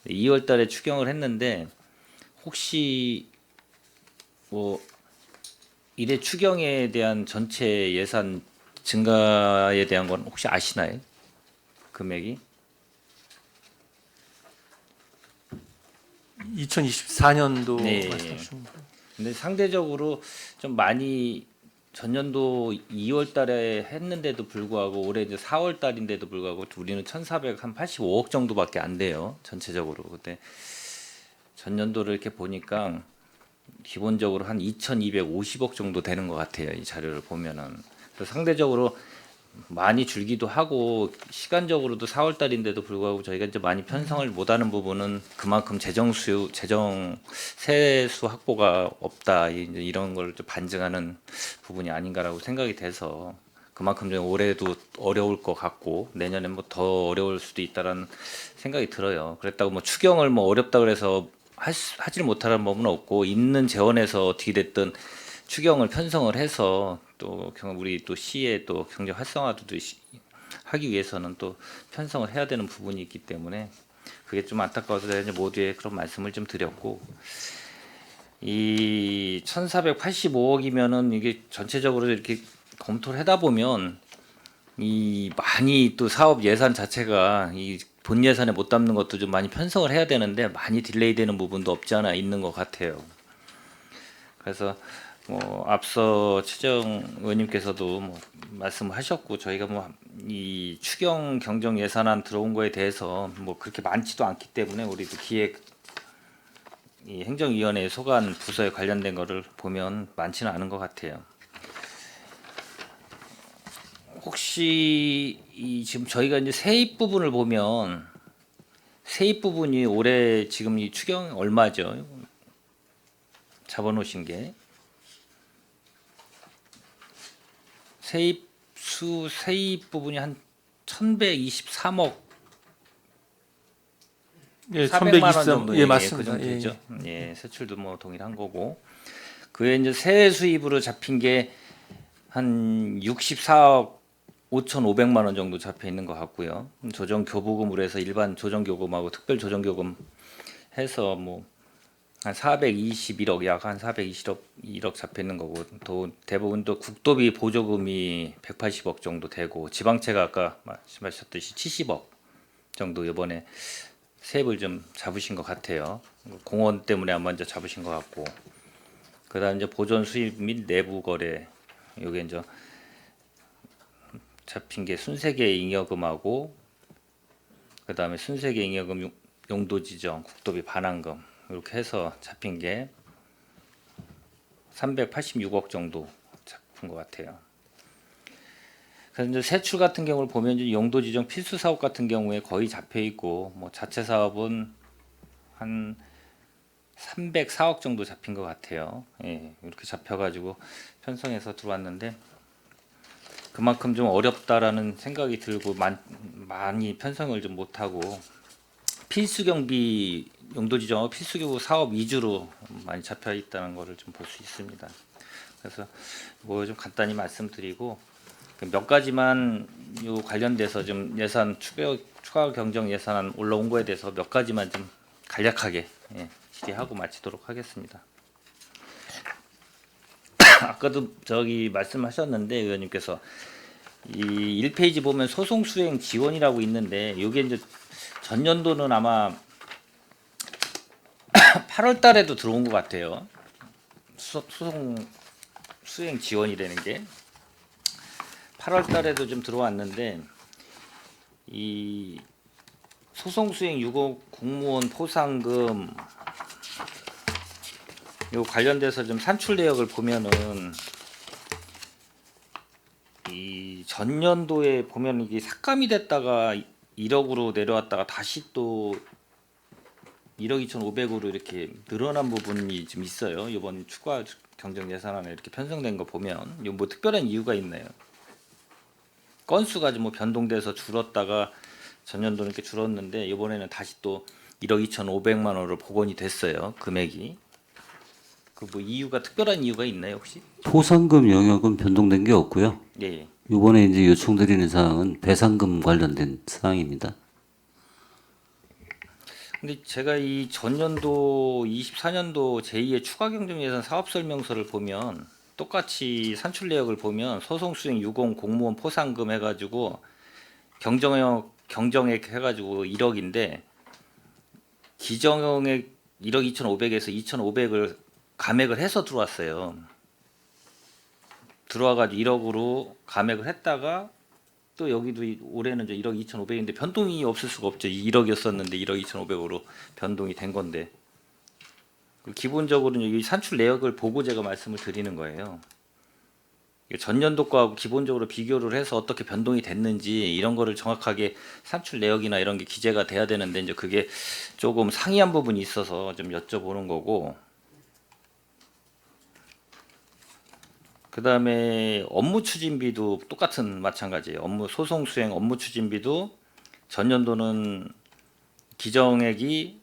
2월 달에 추경을 했는데 혹시 뭐 1회 추경에 대한 전체 예산 증가에 대한 건 혹시 아시나요? 금액이? 2024년도 네. 말씀하시는 거. 근데 상대적으로 좀 많이 전년도 2월 달에 했는데도 불구하고 올해 이제 4월 달인데도 불구하고 우리는 1,485억 정도밖에 안 돼요. 전체적으로. 근데 전년도를 이렇게 보니까 기본적으로 한 2,250억 정도 되는 것 같아요. 이 자료를 보면은. 그래서 상대적으로 많이 줄기도 하고 시간적으로도 4월 달인데도 불구하고 저희가 이제 많이 편성을 못하는 부분은 그만큼 재정 세수 확보가 없다 이제 이런 걸 좀 반증하는 부분이 아닌가라고 생각이 돼서 그만큼 좀 올해도 어려울 것 같고 내년에 뭐 더 어려울 수도 있다라는 생각이 들어요. 그랬다고 뭐 추경을 뭐 어렵다 그래서 하질 못하는 법은 없고 있는 재원에서 어떻게 됐든 추경을 편성을 해서 또 우리 또 시의 또 경제 활성화도 하기 위해서는 또 편성을 해야 되는 부분이 있기 때문에 그게 좀 안타까워서 제가 이제 모두에 그런 말씀을 좀 드렸고 이 1,485억이면은 이게 전체적으로 이렇게 검토를 하다 보면 이 많이 또 사업 예산 자체가 이 본 예산에 못 담는 것도 좀 많이 편성을 해야 되는데 많이 딜레이 되는 부분도 없지 않아 있는 것 같아요. 그래서 뭐 앞서 최정 의원님께서도 뭐 말씀하셨고 저희가 뭐 이 추경 경정 예산안 들어온 거에 대해서 뭐 그렇게 많지도 않기 때문에 우리도 기획 이 행정위원회 소관 부서에 관련된 거를 보면 많지는 않은 것 같아요. 혹시 이 지금 저희가 이제 세입 부분을 보면 세입 부분이 올해 지금 이 추경 얼마죠? 잡아놓으신 게 세입 부분이 한 1,123억 예, 400만 원 323. 정도 예, 맞습니다. 그 정도 예, 되죠. 예, 세출도 뭐 동일한 거고. 그에 이제 세외 수입으로 잡힌 게 한 64억 5,500만 원 정도 잡혀 있는 것 같고요. 조정 교부금으로 해서 일반 조정 교금하고 특별 조정 교금 해서 뭐 한 421억, 약 한 421억 잡혀 있는 거고, 또 대부분 또 국도비 보조금이 180억 정도 되고, 지방채가 아까 말씀하셨듯이 70억 정도 이번에 세입을 좀 잡으신 것 같아요. 공원 때문에 아마 이제 잡으신 것 같고, 그다음 이제 보존 수입 및 내부 거래, 요게 이제 잡힌 게 순세계 잉여금하고, 그다음에 순세계 잉여금 용도 지정, 국도비 반환금 이렇게 해서 잡힌 게 386억 정도 잡힌 것 같아요. 그래서 이제 세출 같은 경우를 보면 이제 용도 지정 필수 사업 같은 경우에 거의 잡혀 있고, 뭐 자체 사업은 한 304억 정도 잡힌 것 같아요. 예, 이렇게 잡혀가지고 편성해서 들어왔는데 그만큼 좀 어렵다라는 생각이 들고 많이 편성을 좀 못하고 필수 경비 용도 지정하고 필수 교부 사업 위주로 많이 잡혀 있다는 것을 좀 볼 수 있습니다. 그래서 뭐 좀 간단히 말씀드리고 몇 가지만 요 관련돼서 좀 예산 추가 경정 예산 올라온 거에 대해서 몇 가지만 좀 간략하게 질의하고 마치도록 하겠습니다. 아까도 저기 말씀하셨는데 의원님께서 이 1페이지 보면 소송 수행 지원이라고 있는데 이게 이제 전년도는 아마 8월 달에도 들어온 것 같아요. 소송 수행 지원이라는 게 8월 달에도 좀 들어왔는데 이 소송 수행 6억 공무원 포상금 요 관련돼서 좀 산출 내역을 보면은 이 전년도에 보면 이게 삭감이 됐다가 1억으로 내려왔다가 다시 또 1억 2,500으로 이렇게 늘어난 부분이 좀 있어요. 이번 추가 경정 예산안에 이렇게 편성된 거 보면 이거 뭐 특별한 이유가 있나요? 건수가 좀 뭐 변동돼서 줄었다가 전년도는 이렇게 줄었는데 이번에는 다시 또 1억 2,500만 원으로 복원이 됐어요. 금액이. 그 뭐 이유가 특별한 이유가 있나요 혹시? 포상금 영역은 변동된 게 없고요. 예. 이번에 이제 요청드리는 사항은 배상금 관련된 사항입니다. 근데 제가 이 전년도 24년도 제2의 추가 경정 예산 사업 설명서를 보면 똑같이 산출 내역을 보면 소송 수행 60 공무원 포상금 해가지고 경정액 해가지고 1억인데 기정액 1억 2,500에서 2,500을 감액을 해서 들어왔어요. 들어와가지고 1억으로 감액을 했다가 또 여기도 올해는 이제 1억 2,500인데 변동이 없을 수가 없죠. 1억이었었는데 1억 2,500으로 변동이 된 건데 기본적으로는 이 산출 내역을 보고 제가 말씀을 드리는 거예요. 전년도 거하고 기본적으로 비교를 해서 어떻게 변동이 됐는지 이런 거를 정확하게 산출 내역이나 이런 게 기재가 돼야 되는데 이제 그게 조금 상이한 부분이 있어서 좀 여쭤보는 거고, 그 다음에 업무 추진비도 똑같은 마찬가지예요. 소송 수행 업무 추진비도 전년도는 기정액이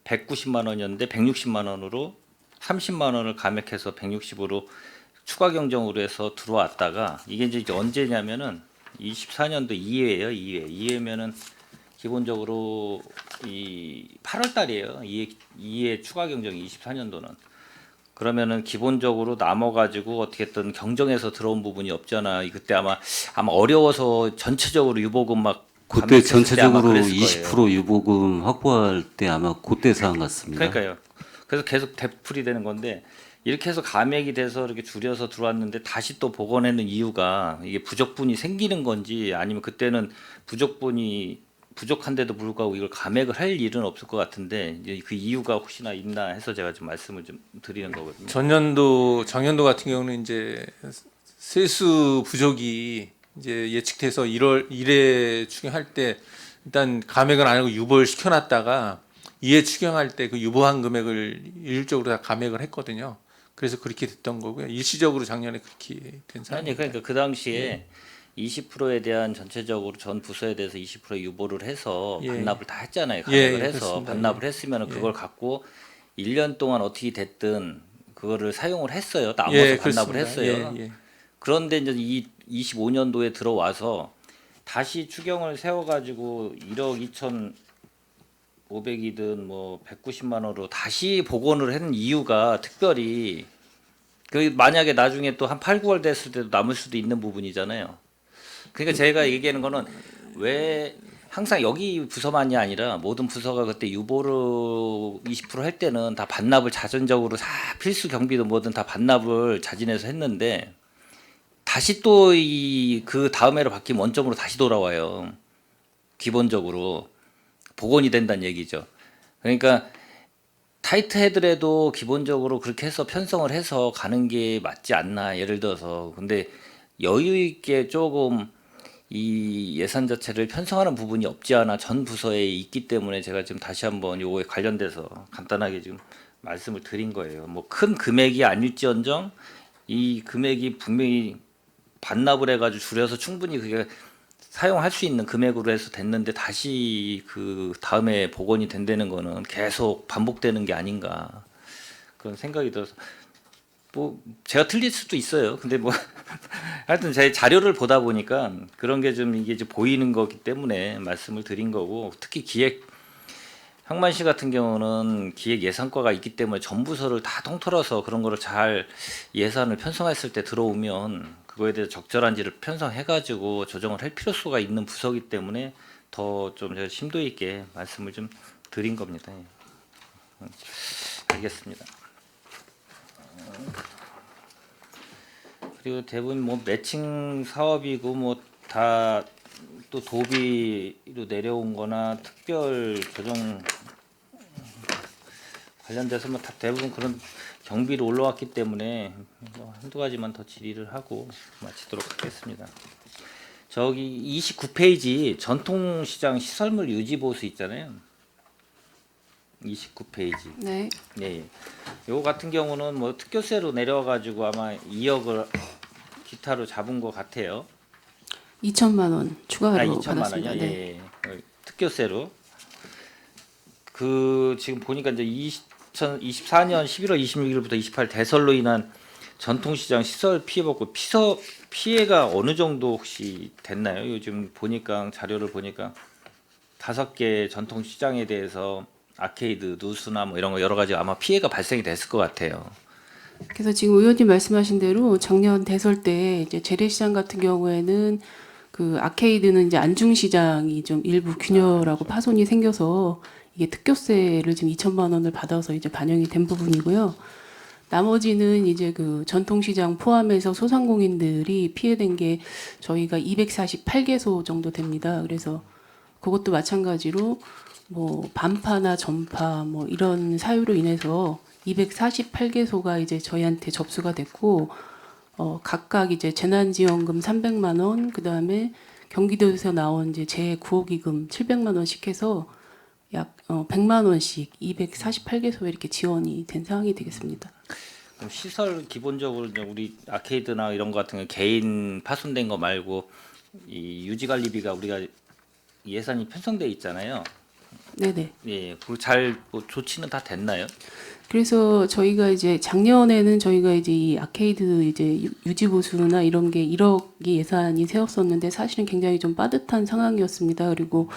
190만 원이었는데 160만 원으로 30만 원을 감액해서 160으로 추가 경정으로 해서 들어왔다가 이게 이제 언제냐면은 24년도 2회예요. 2회면은 기본적으로 이 8월 달이에요. 2회 추가 경정이 24년도는. 그러면은 기본적으로 남아가지고 어떻게든 경정에서 들어온 부분이 없잖아. 그때 아마 어려워서 전체적으로 유보금 막 그때 감액했을 때 아마 전체적으로 그랬을 20% 거예요. 유보금 확보할 때 아마 그때 사항 같습니다. 그러니까요. 그래서 계속 되풀이 되는 건데 이렇게 해서 감액이 돼서 이렇게 줄여서 들어왔는데 다시 또 복원하는 이유가 이게 부족분이 생기는 건지 아니면 그때는 부족한데도 불구하고 이걸 감액을 할 일은 없을 것 같은데 이제 그 이유가 혹시나 있나 해서 제가 좀 말씀을 좀 드리는 거거든요. 작년도 같은 경우는 이제 세수 부족이 이제 예측돼서 1회 추경할 때 일단 감액은 안 하고 유보를 시켜놨다가 2회 추경할 때 그 유보한 금액을 일률적으로 다 감액을 했거든요. 그래서 그렇게 됐던 거고요. 일시적으로 작년에 그렇게 된 아니 상황입니다. 그러니까 그 당시에 20%에 대한 전체적으로 전 부서에 대해서 20% 유보를 해서 예. 반납을 다 했잖아요. 예, 가액을 해서 그렇습니다. 반납을 했으면 그걸 갖고 1년 동안 어떻게 됐든 그거를 사용을 했어요. 남아서 예, 반납을 그렇습니다. 했어요. 예, 예. 그런데 이제 이 25년도에 들어와서 다시 추경을 세워가지고 1억 2,500이든 뭐 190만 원으로 다시 복원을 한 이유가 특별히 그 만약에 나중에 또 한 8, 9월 됐을 때도 남을 수도 있는 부분이잖아요. 그러니까 제가 얘기하는 거는 왜 항상 여기 부서만이 아니라 모든 부서가 그때 유보를 20%할 때는 다 반납을 자전적으로 다 필수 경비도 뭐든 다 반납을 자진해서 했는데 다시 또 이 그 다음해로 바뀌면 원점으로 다시 돌아와요. 기본적으로 복원이 된다는 얘기죠. 그러니까 타이트하더라도 기본적으로 그렇게 해서 편성을 해서 가는 게 맞지 않나 예를 들어서. 근데 여유 있게 조금 이 예산 자체를 편성하는 부분이 없지 않아 전 부서에 있기 때문에 제가 지금 다시 한번 요거에 관련돼서 간단하게 지금 말씀을 드린 거예요. 뭐 큰 금액이 아닐지언정 이 금액이 분명히 반납을 해가지고 줄여서 충분히 그게 사용할 수 있는 금액으로 해서 됐는데 다시 그 다음에 복원이 된다는 거는 계속 반복되는 게 아닌가 그런 생각이 들어서 뭐 제가 틀릴 수도 있어요. 근데 뭐 하여튼 제 자료를 보다 보니까 그런 게 좀 이게 좀 보이는 거기 때문에 말씀을 드린 거고 특히 기획 황만시 같은 경우는 기획 예산과가 있기 때문에 전 부서를 다 통틀어서 그런 거를 잘 예산을 편성했을 때 들어오면 그거에 대해서 적절한지를 편성해가지고 조정을 할 필요성가 있는 부서이기 때문에 더 좀 제가 심도 있게 말씀을 좀 드린 겁니다. 알겠습니다. 그리고 대부분 뭐 매칭 사업이고 뭐 다 또 도비로 내려온거나 특별 조정 관련돼서 뭐 다 대부분 그런 경비로 올라왔기 때문에 뭐 한두 가지만 더 질의를 하고 마치도록 하겠습니다. 저기 29페이지 전통시장 시설물 유지 보수 있잖아요. 29페이지. 네. 네. 요거 같은 경우는 뭐 특교세로 내려가지고 아마 2억을 기타로 잡은 것 같아요. 2천만 원 추가로 2천만 받았습니다. 원이요. 네. 예. 특교세로. 그 지금 보니까 이제 2024년 11월 26일부터 28일 대설로 인한 전통시장 시설 피해 받고 피해가 어느 정도 혹시 됐나요? 요즘 보니까 자료를 보니까 5개 전통시장에 대해서 아케이드, 누수나 뭐 이런 거 여러 가지 아마 피해가 발생이 됐을 것 같아요. 그래서 지금 의원님 말씀하신 대로 작년 대설 때 이제 재래시장 같은 경우에는 그 아케이드는 이제 안중시장이 좀 일부 균열하고 파손이 생겨서 이게 특교세를 지금 2천만 원을 받아서 이제 반영이 된 부분이고요. 나머지는 이제 그 전통시장 포함해서 소상공인들이 피해된 게 저희가 248개소 정도 됩니다. 그래서 그것도 마찬가지로 뭐 반파나 전파 뭐 이런 사유로 인해서 248개소가 이제 저희한테 접수가 됐고 각각 이제 재난지원금 300만 원, 그다음에 경기도에서 나온 이제 제9호기금 700만 원씩 해서 약 100만 원씩 248개소에 이렇게 지원이 된 상황이 되겠습니다. 그럼 시설 기본적으로 이제 우리 아케이드나 이런 거 같은 거 개인 파손된 거 말고 이 유지관리비가 우리가 예산이 편성돼 있잖아요. 네네. 예, 그잘 뭐 조치는 다 됐나요? 그래서 저희가 이제 작년에는 저희가 이제 이 아케이드 이제 유지 보수나 이런 게 1억이 예산이 세웠었는데 사실은 굉장히 좀 빠듯한 상황이었습니다. 그리고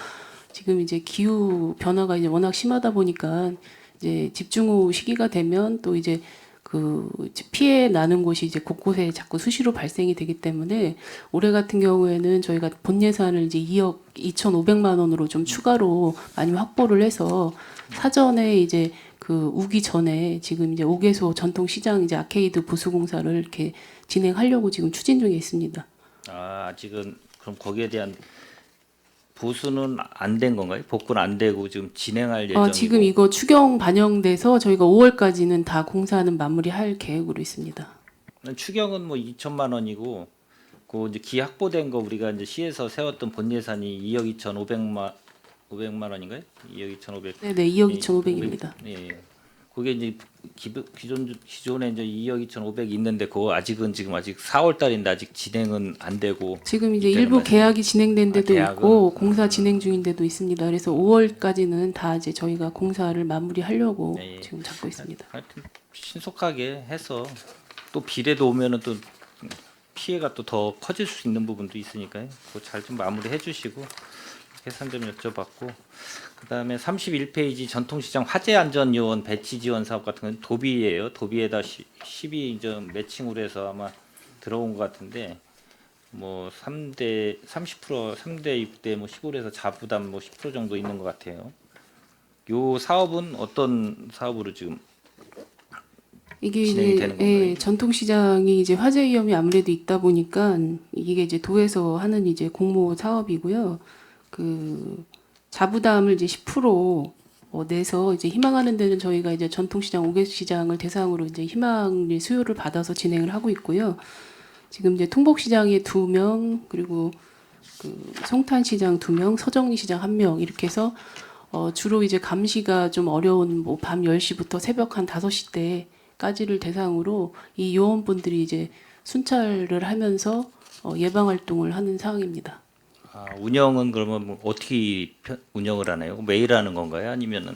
지금 이제 기후 변화가 이제 워낙 심하다 보니까 이제 집중호우 시기가 되면 또 이제 그 피해 나는 곳이 이제 곳곳에 자꾸 수시로 발생이 되기 때문에 올해 같은 경우에는 저희가 본 예산을 이제 2억 2,500만 원으로 좀 추가로 많이 확보를 해서 사전에 이제 그 우기 전에 지금 이제 5개소 전통시장 이제 아케이드 보수 공사를 이렇게 진행하려고 지금 추진 중에 있습니다. 아, 아직은 그럼 거기에 대한 보수는 안 된 건가요? 복구는 안 되고 지금 진행할 예정이고. 지금 이거 추경 반영돼서 저희가 5월까지는 다 공사는 마무리할 계획으로 있습니다. 추경은 뭐 2천만 원이고 그 이제 기 확보된 거 우리가 이제 시에서 세웠던 본 예산이 2억 2,500만 원인가요? 2억 2,500. 네네 2억 2,500입니다. 예. 그게 이제 기존에 이제 2억 2,500 있는데 그거 아직은 지금 아직 4월 달인데 아직 진행은 안 되고 지금 이제 이때는 일부 말씀- 계약이 진행된 데도 계약은? 있고 공사 진행 중인 데도 있습니다. 그래서 5월까지는 다 이제 저희가 공사를 마무리하려고 네, 예. 지금 잡고 있습니다. 하여튼 신속하게 해서 또 비례도 오면은 또 피해가 또 더 커질 수 있는 부분도 있으니까요. 그거 잘 좀 마무리해 주시고 계산 좀 여쭤봤고 그다음에 31페이지 전통시장 화재안전요원 배치 지원 사업 같은 건 도비예요. 도비에다 12점 매칭으로 해서 아마 들어온 것 같은데 뭐 3대 30% 3대 6대 뭐 15에서 자부담 뭐 10% 정도 있는 것 같아요. 요 사업은 어떤 사업으로 지금 이게 진행이 이제 되는 건가요? 전통시장이 이제 화재 위험이 아무래도 있다 보니까 이게 이제 도에서 하는 이제 공모 사업이고요. 그 자부담을 이제 10% 내서 이제 희망하는 데는 저희가 이제 전통시장 5개 시장을 대상으로 이제 희망 수요를 받아서 진행을 하고 있고요. 지금 이제 통복시장에 2명 그리고 그 송탄시장 2명, 서정리시장 1명 이렇게 해서 주로 이제 감시가 좀 어려운 뭐 밤 10시부터 새벽 한 5시 때까지를 대상으로 이 요원분들이 이제 순찰을 하면서 예방 활동을 하는 상황입니다. 아, 운영은 그러면 뭐 어떻게 운영을 하나요? 매일 하는 건가요? 아니면은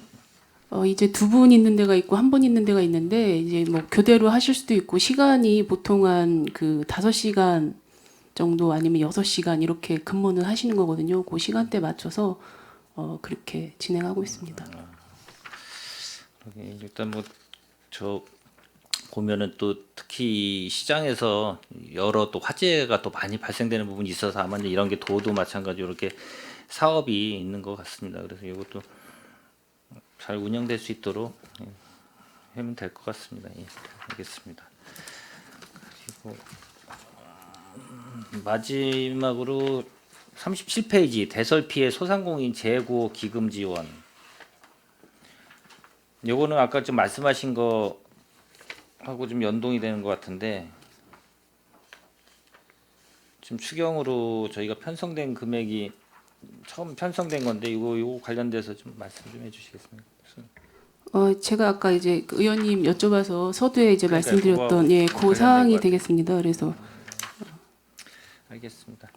이제 2분 있는 데가 있고 1분 있는 데가 있는데 이제 뭐 교대로 하실 수도 있고 시간이 보통 한 그 5시간 정도 아니면 6시간 이렇게 근무는 하시는 거거든요. 그 시간대 맞춰서 그렇게 진행하고 있습니다. 일단 뭐 저 보면은 또 특히 시장에서 여러 또 화재가 또 많이 발생되는 부분이 있어서 아마 이제 이런 게 도도 마찬가지로 이렇게 사업이 있는 것 같습니다. 그래서 이것도 잘 운영될 수 있도록 하면 될 것 같습니다. 예, 알겠습니다. 그리고 마지막으로 37페이지 대설 피해 소상공인 재고 기금 지원. 요거는 아까 좀 말씀하신 거 하고 좀 연동이 되는 것 같은데 지금 추경으로 저희가 편성된 금액이 처음 편성된 건데 이거 관련돼서 좀 말씀 좀 해주시겠습니까? 제가 아까 이제 그 의원님 여쭤봐서 서두에 이제 그러니까요. 말씀드렸던 그거하고 그 관련된 사항이 것 같아요. 되겠습니다. 그래서 알겠습니다.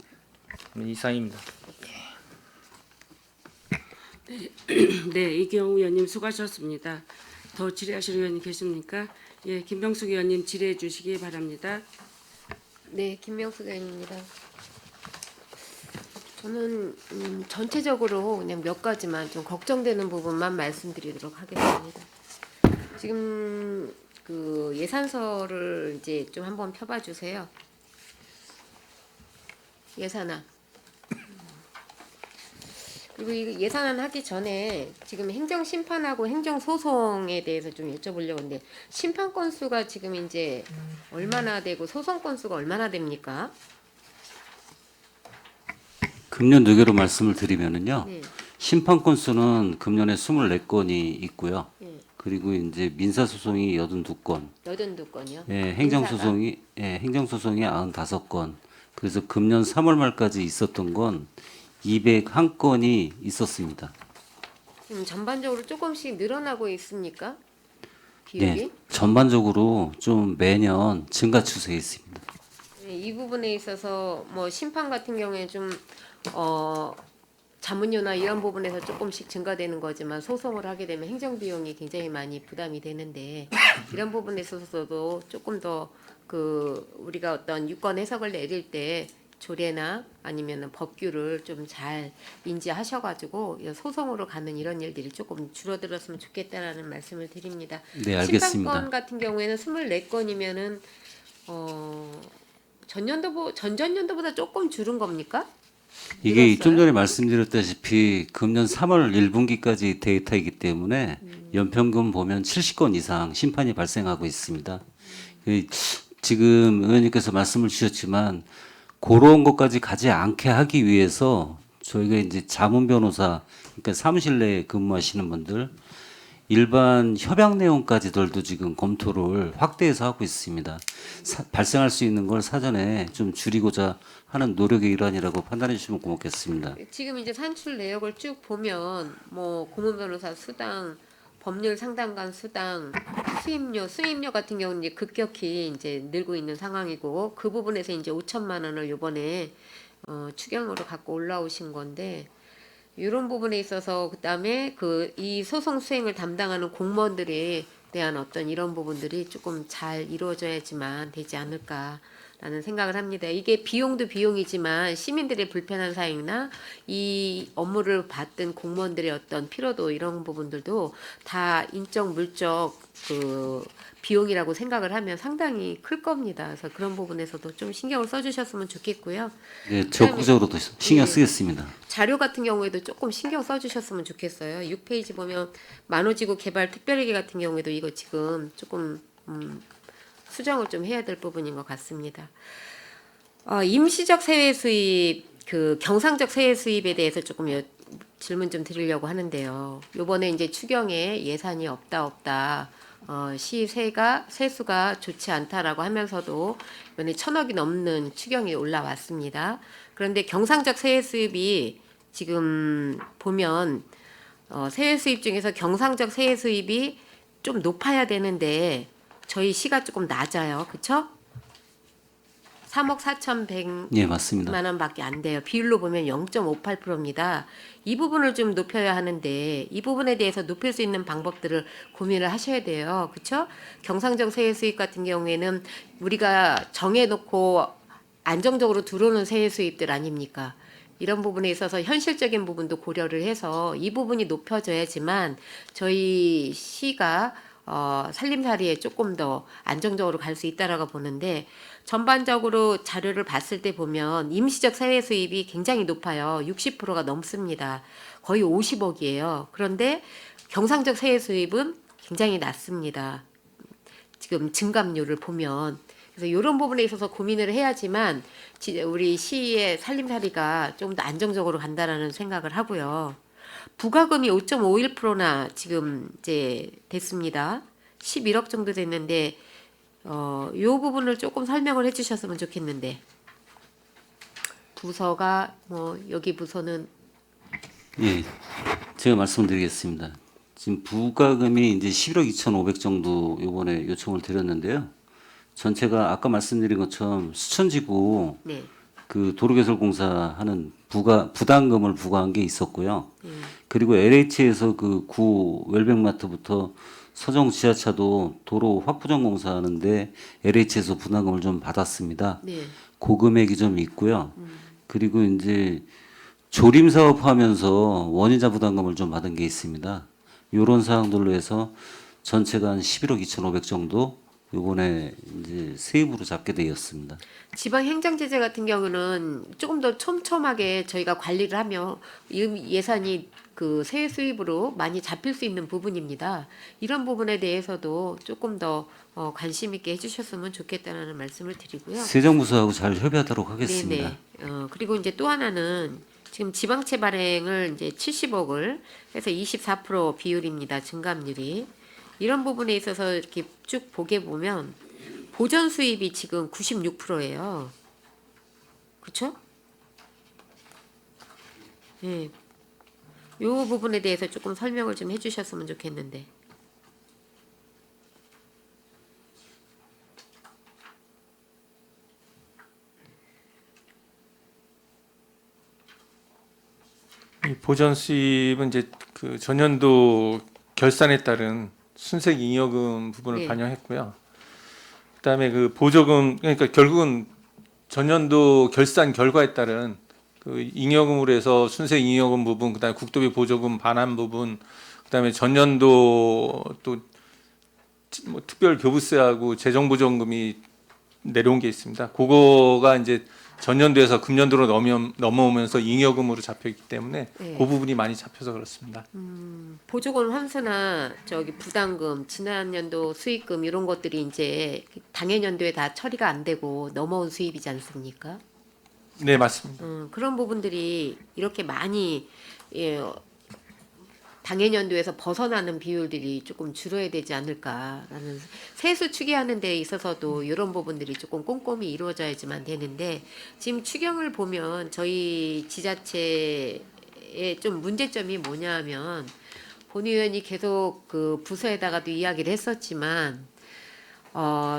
그럼 이상입니다. 네, 이경우 의원님 수고하셨습니다. 더 질의하실 의원님 계십니까? 예, 김병숙 의원님 질의해 주시기 바랍니다. 네, 김명숙 의원입니다. 저는 전체적으로 그냥 몇 가지만 좀 걱정되는 부분만 말씀드리도록 하겠습니다. 지금 그 예산서를 이제 좀 한번 펴봐 주세요. 예산안. 그리고 이 예산안 하기 전에 지금 행정심판하고 행정소송에 대해서 좀 여쭤보려고 하는데 심판 건수가 지금 이제 얼마나 되고 소송 건수가 얼마나 됩니까? 금년 누계로 말씀을 드리면은요. 네. 심판 건수는 금년에 24건이 있고요. 네. 그리고 이제 민사 소송이 82건, 82건이요. 예, 행정소송이 95건. 그래서 금년 3월 말까지 있었던 건 201건이 있었습니다. 전반적으로 조금씩 늘어나고 있습니까? 비율이? 예, 전반적으로 좀 매년 증가 추세에 있습니다. 네, 이 부분에 있어서 뭐 심판 같은 경우에 좀 자문료나 이런 부분에서 조금씩 증가되는 거지만 소송을 하게 되면 행정 비용이 굉장히 많이 부담이 되는데 이런 부분에 있어서도 조금 더 그 우리가 어떤 유권 해석을 내릴 때 조례나 아니면은 법규를 좀 잘 인지하셔가지고 소송으로 가는 이런 일들이 조금 줄어들었으면 좋겠다라는 말씀을 드립니다. 네, 알겠습니다. 심판건 같은 경우에는 24건이면은 전전년도보다 조금 줄은 겁니까? 이게 늘었어요? 좀 전에 말씀드렸다시피 금년 3월 1분기까지 데이터이기 때문에 연평균 보면 70건 이상 심판이 발생하고 있습니다. 지금 의원님께서 말씀을 주셨지만 그런 것까지 가지 않게 하기 위해서 저희가 이제 자문 변호사, 그러니까 사무실 내에 근무하시는 분들, 일반 협약 내용까지들도 지금 검토를 확대해서 하고 있습니다. 발생할 수 있는 걸 사전에 좀 줄이고자 하는 노력의 일환이라고 판단해 주시면 고맙겠습니다. 지금 이제 산출 내역을 쭉 보면 뭐 고문 변호사 수당 법률 상담관 수당, 수임료 같은 경우는 이제 급격히 이제 늘고 있는 상황이고 그 부분에서 이제 5천만 원을 요번에 추경으로 갖고 올라오신 건데 이런 부분에 있어서 그다음에 그 이 소송 수행을 담당하는 공무원들에 대한 어떤 이런 부분들이 조금 잘 이루어져야지만 되지 않을까라는 생각을 합니다. 이게 비용도 비용이지만 시민들의 불편한 사항이나 이 업무를 받던 공무원들의 어떤 피로도 이런 부분들도 다 인적 물적 그 비용이라고 생각을 하면 상당히 클 겁니다. 그래서 그런 부분에서도 좀 신경을 써주셨으면 좋겠고요. 네, 적극적으로도 신경 예. 쓰겠습니다. 자료 같은 경우에도 조금 신경 써주셨으면 좋겠어요. 6페이지 보면 만호지구 개발 특별회계 같은 경우에도 이거 지금 조금 수정을 좀 해야 될 부분인 것 같습니다. 임시적 세외 수입, 그 경상적 세외 수입에 대해서 조금 질문 좀 드리려고 하는데요. 요번에 이제 추경에 예산이 없다. 세수가 좋지 않다라고 하면서도 이번에 1,000억이 넘는 추경이 올라왔습니다. 그런데 경상적 세외 수입이 지금 보면 세외 수입 중에서 경상적 세외 수입이 좀 높아야 되는데 저희 시가 조금 낮아요. 그렇죠? 3억 4,100만 예, 맞습니다. 원밖에 안 돼요. 비율로 보면 0.58%입니다. 이 부분을 좀 높여야 하는데 이 부분에 대해서 높일 수 있는 방법들을 고민을 하셔야 돼요. 그렇죠? 경상적 세외 수입 같은 경우에는 우리가 정해놓고 안정적으로 들어오는 세외 수입들 아닙니까? 이런 부분에 있어서 현실적인 부분도 고려를 해서 이 부분이 높여져야지만 저희 시가 살림살이에 조금 더 안정적으로 갈 수 있다라고 보는데 전반적으로 자료를 봤을 때 보면 임시적 세외 수입이 굉장히 높아요. 60%가 넘습니다. 거의 50억이에요. 그런데 경상적 세외 수입은 굉장히 낮습니다. 지금 증감률을 보면. 그래서 이런 부분에 있어서 고민을 해야지만 우리 시의 살림살이가 좀 더 안정적으로 간다라는 생각을 하고요. 부가금이 5.51%나 지금 이제 됐습니다. 11억 정도 됐는데 요 부분을 조금 설명을 해주셨으면 좋겠는데 부서가 여기 부서는 예, 제가 말씀드리겠습니다. 지금 부가금이 이제 11억 2,500 정도 요번에 요청을 드렸는데요. 전체가 아까 말씀드린 것처럼 수천지구 네. 그 도로개설공사 하는 부담금을 부과한 게 있었고요. 그리고 LH에서 그 구 웰백마트부터 서정 지하차도 도로 확보전 공사하는데 LH에서 부담금을 좀 받았습니다. 네. 그 금액이 좀 있고요. 그리고 이제 조림 사업하면서 원이자 부담금을 좀 받은 게 있습니다. 이런 사항들로 해서 전체가 한 11억 2,500 정도 요번에 이제 세입으로 잡게 되었습니다. 지방 행정 제재 같은 경우는 조금 더 촘촘하게 저희가 관리를 하며 이 예산이 그 세외 수입으로 많이 잡힐 수 있는 부분입니다. 이런 부분에 대해서도 조금 더 관심 있게 해주셨으면 좋겠다는 말씀을 드리고요. 새 정부서하고 잘 협의하도록 하겠습니다. 네네. 그리고 이제 또 하나는 지금 지방채 발행을 이제 70억을 해서 24% 비율입니다. 증감률이. 이런 부분에 있어서 이렇게 쭉 보게 보면 보전 수입이 지금 96%예요. 그렇죠? 예. 요 부분에 대해서 조금 설명을 좀 해주셨으면 좋겠는데. 이 보전 수입은 이제 그 전년도 결산에 따른 순색 잉여금 부분을 네. 반영했고요. 그다음에 그 보조금 그러니까 결국은 전년도 결산 결과에 따른 그 잉여금으로 해서 순색 잉여금 부분, 그다음에 국도비 보조금 반환 부분, 그다음에 전년도 또 뭐 특별 교부세하고 재정보전금이 내려온 게 있습니다. 그거가 이제 전년도에서 금년도로 넘어오면서 잉여금으로 잡혔기 때문에 네. 그 부분이 많이 잡혀서 그렇습니다. 보조금 환수나 저기 부담금, 지난 연도 수익금 이런 것들이 이제 당해 연도에 다 처리가 안 되고 넘어온 수입이지 않습니까? 네, 맞습니다. 그런 부분들이 이렇게 많이 당해 연도에서 벗어나는 비율들이 조금 줄어야 되지 않을까라는 세수 추계하는 데 있어서도 이런 부분들이 조금 꼼꼼히 이루어져야지만 되는데 지금 추경을 보면 저희 지자체의 좀 문제점이 뭐냐하면 본 의원이 계속 그 부서에다가도 이야기를 했었지만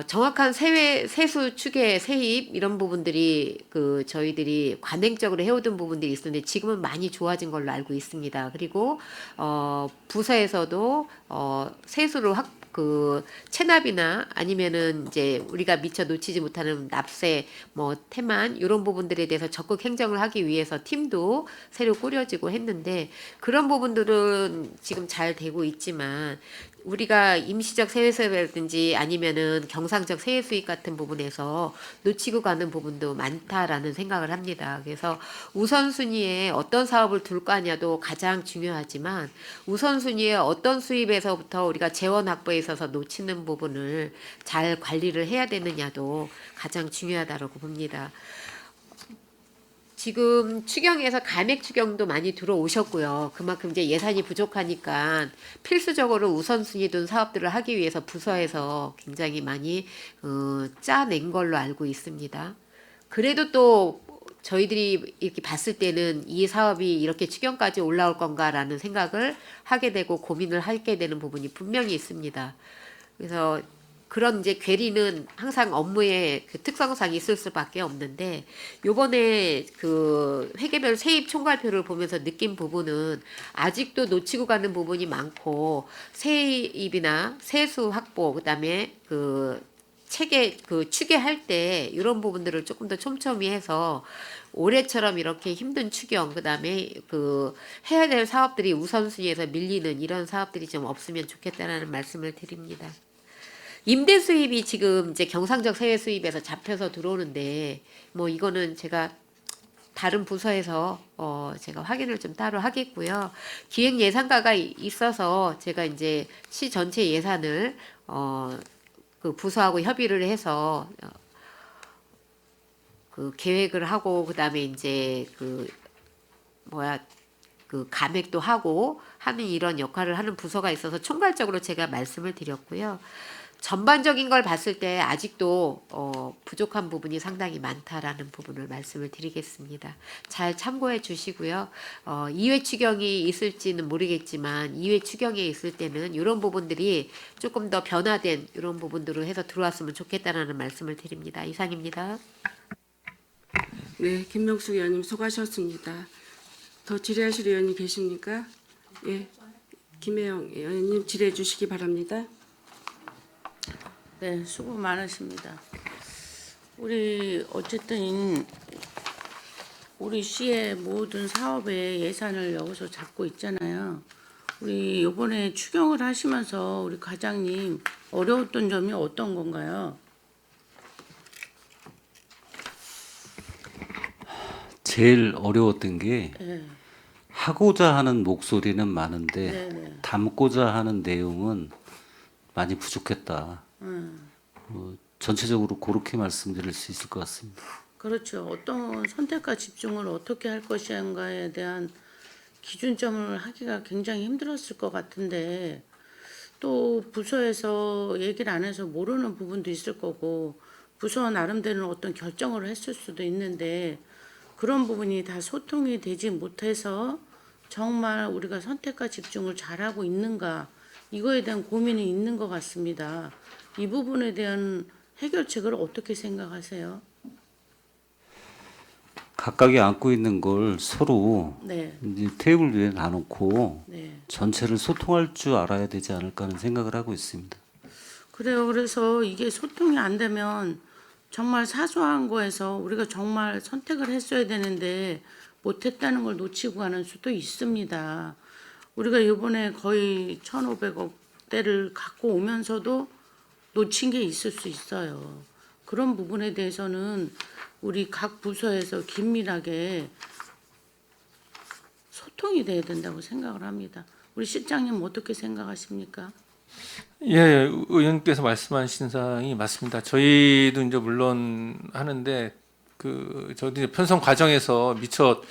정확한 세수 추계 세입 이런 부분들이 그 저희들이 관행적으로 해오던 부분들이 있었는데 지금은 많이 좋아진 걸로 알고 있습니다. 그리고 부서에서도 세수를 그 체납이나 아니면은 이제 우리가 미처 놓치지 못하는 납세 뭐 태만 이런 부분들에 대해서 적극 행정을 하기 위해서 팀도 새로 꾸려지고 했는데 그런 부분들은 지금 잘 되고 있지만 우리가 임시적 세외 수입이라든지 아니면은 경상적 세외 수입 같은 부분에서 놓치고 가는 부분도 많다라는 생각을 합니다. 그래서 우선순위에 어떤 사업을 둘 거냐도 가장 중요하지만 우선순위에 어떤 수입에서부터 우리가 재원 확보에 있어서 놓치는 부분을 잘 관리를 해야 되느냐도 가장 중요하다고 봅니다. 지금 추경에서 감액 추경도 많이 들어오셨고요. 그만큼 이제 예산이 부족하니까 필수적으로 우선순위 둔 사업들을 하기 위해서 부서에서 굉장히 많이 짜낸 걸로 알고 있습니다. 그래도 또 저희들이 이렇게 봤을 때는 이 사업이 이렇게 추경까지 올라올 건가라는 생각을 하게 되고 고민을 하게 되는 부분이 분명히 있습니다. 그래서 그런 이제 괴리는 항상 업무의 그 특성상 있을 수밖에 없는데 요번에 그 회계별 세입 총괄표를 보면서 느낀 부분은 아직도 놓치고 가는 부분이 많고 세입이나 세수 확보 그다음에 그 체계 그 추계할 때 이런 부분들을 조금 더 촘촘히 해서 올해처럼 이렇게 힘든 추경 그다음에 그 해야 될 사업들이 우선순위에서 밀리는 이런 사업들이 좀 없으면 좋겠다라는 말씀을 드립니다. 임대 수입이 지금 이제 경상적 세외 수입에서 잡혀서 들어오는데 뭐 이거는 제가 다른 부서에서 제가 확인을 좀 따로 하겠고요. 기획 예산과가 있어서 제가 이제 시 전체 예산을 그 부서하고 협의를 해서 그 계획을 하고 그다음에 이제 그 감액도 하고 하는 이런 역할을 하는 부서가 있어서 총괄적으로 제가 말씀을 드렸고요. 전반적인 걸 봤을 때 아직도 부족한 부분이 상당히 많다라는 부분을 말씀을 드리겠습니다. 잘 참고해 주시고요. 2회 추경이 있을지는 모르겠지만 2회 추경에 있을 때는 이런 부분들이 조금 더 변화된 이런 부분들로 해서 들어왔으면 좋겠다라는 말씀을 드립니다. 이상입니다. 네, 김명숙 의원님 수고하셨습니다. 더 질의하실 의원이 계십니까? 예, 김혜영 의원님 질의해 주시기 바랍니다. 네, 수고 많으십니다. 우리 어쨌든 우리 시의 모든 사업의 예산을 여기서 잡고 있잖아요. 우리 이번에 추경을 하시면서 우리 과장님 어려웠던 점이 어떤 건가요? 제일 어려웠던 게 네, 하고자 하는 목소리는 많은데 네, 네. 담고자 하는 내용은 많이 부족했다. 전체적으로 그렇게 말씀드릴 수 있을 것 같습니다. 그렇죠. 어떤 선택과 집중을 어떻게 할 것인가에 대한 기준점을 하기가 굉장히 힘들었을 것 같은데 또 부서에서 얘기를 안 해서 모르는 부분도 있을 거고 부서 나름대로 어떤 결정을 했을 수도 있는데 그런 부분이 다 소통이 되지 못해서 정말 우리가 선택과 집중을 잘하고 있는가 이거에 대한 고민이 있는 것 같습니다. 이 부분에 대한 해결책을 어떻게 생각하세요? 각각이 안고 있는 걸 서로 네, 이제 테이블 위에 놔놓고 네. 전체를 소통할 줄 알아야 되지 않을까 하는 생각을 하고 있습니다. 그래요. 그래서 이게 소통이 안 되면 정말 사소한 거에서 우리가 정말 선택을 했어야 되는데 못했다는 걸 놓치고 가는 수도 있습니다. 우리가 이번에 거의 1,500억대를 갖고 오면서도 놓친 게 있을 수 있어요. 그런 부분에 대해서는 우리 각 부서에서 긴밀하게 소통이 돼야 된다고 생각을 합니다. 우리 실장님 어떻게 생각하십니까? 예, 의원께서 말씀하신 사항이 맞습니다. 저희도 이제 물론 하는데 저도 이제 편성 과정에서 미처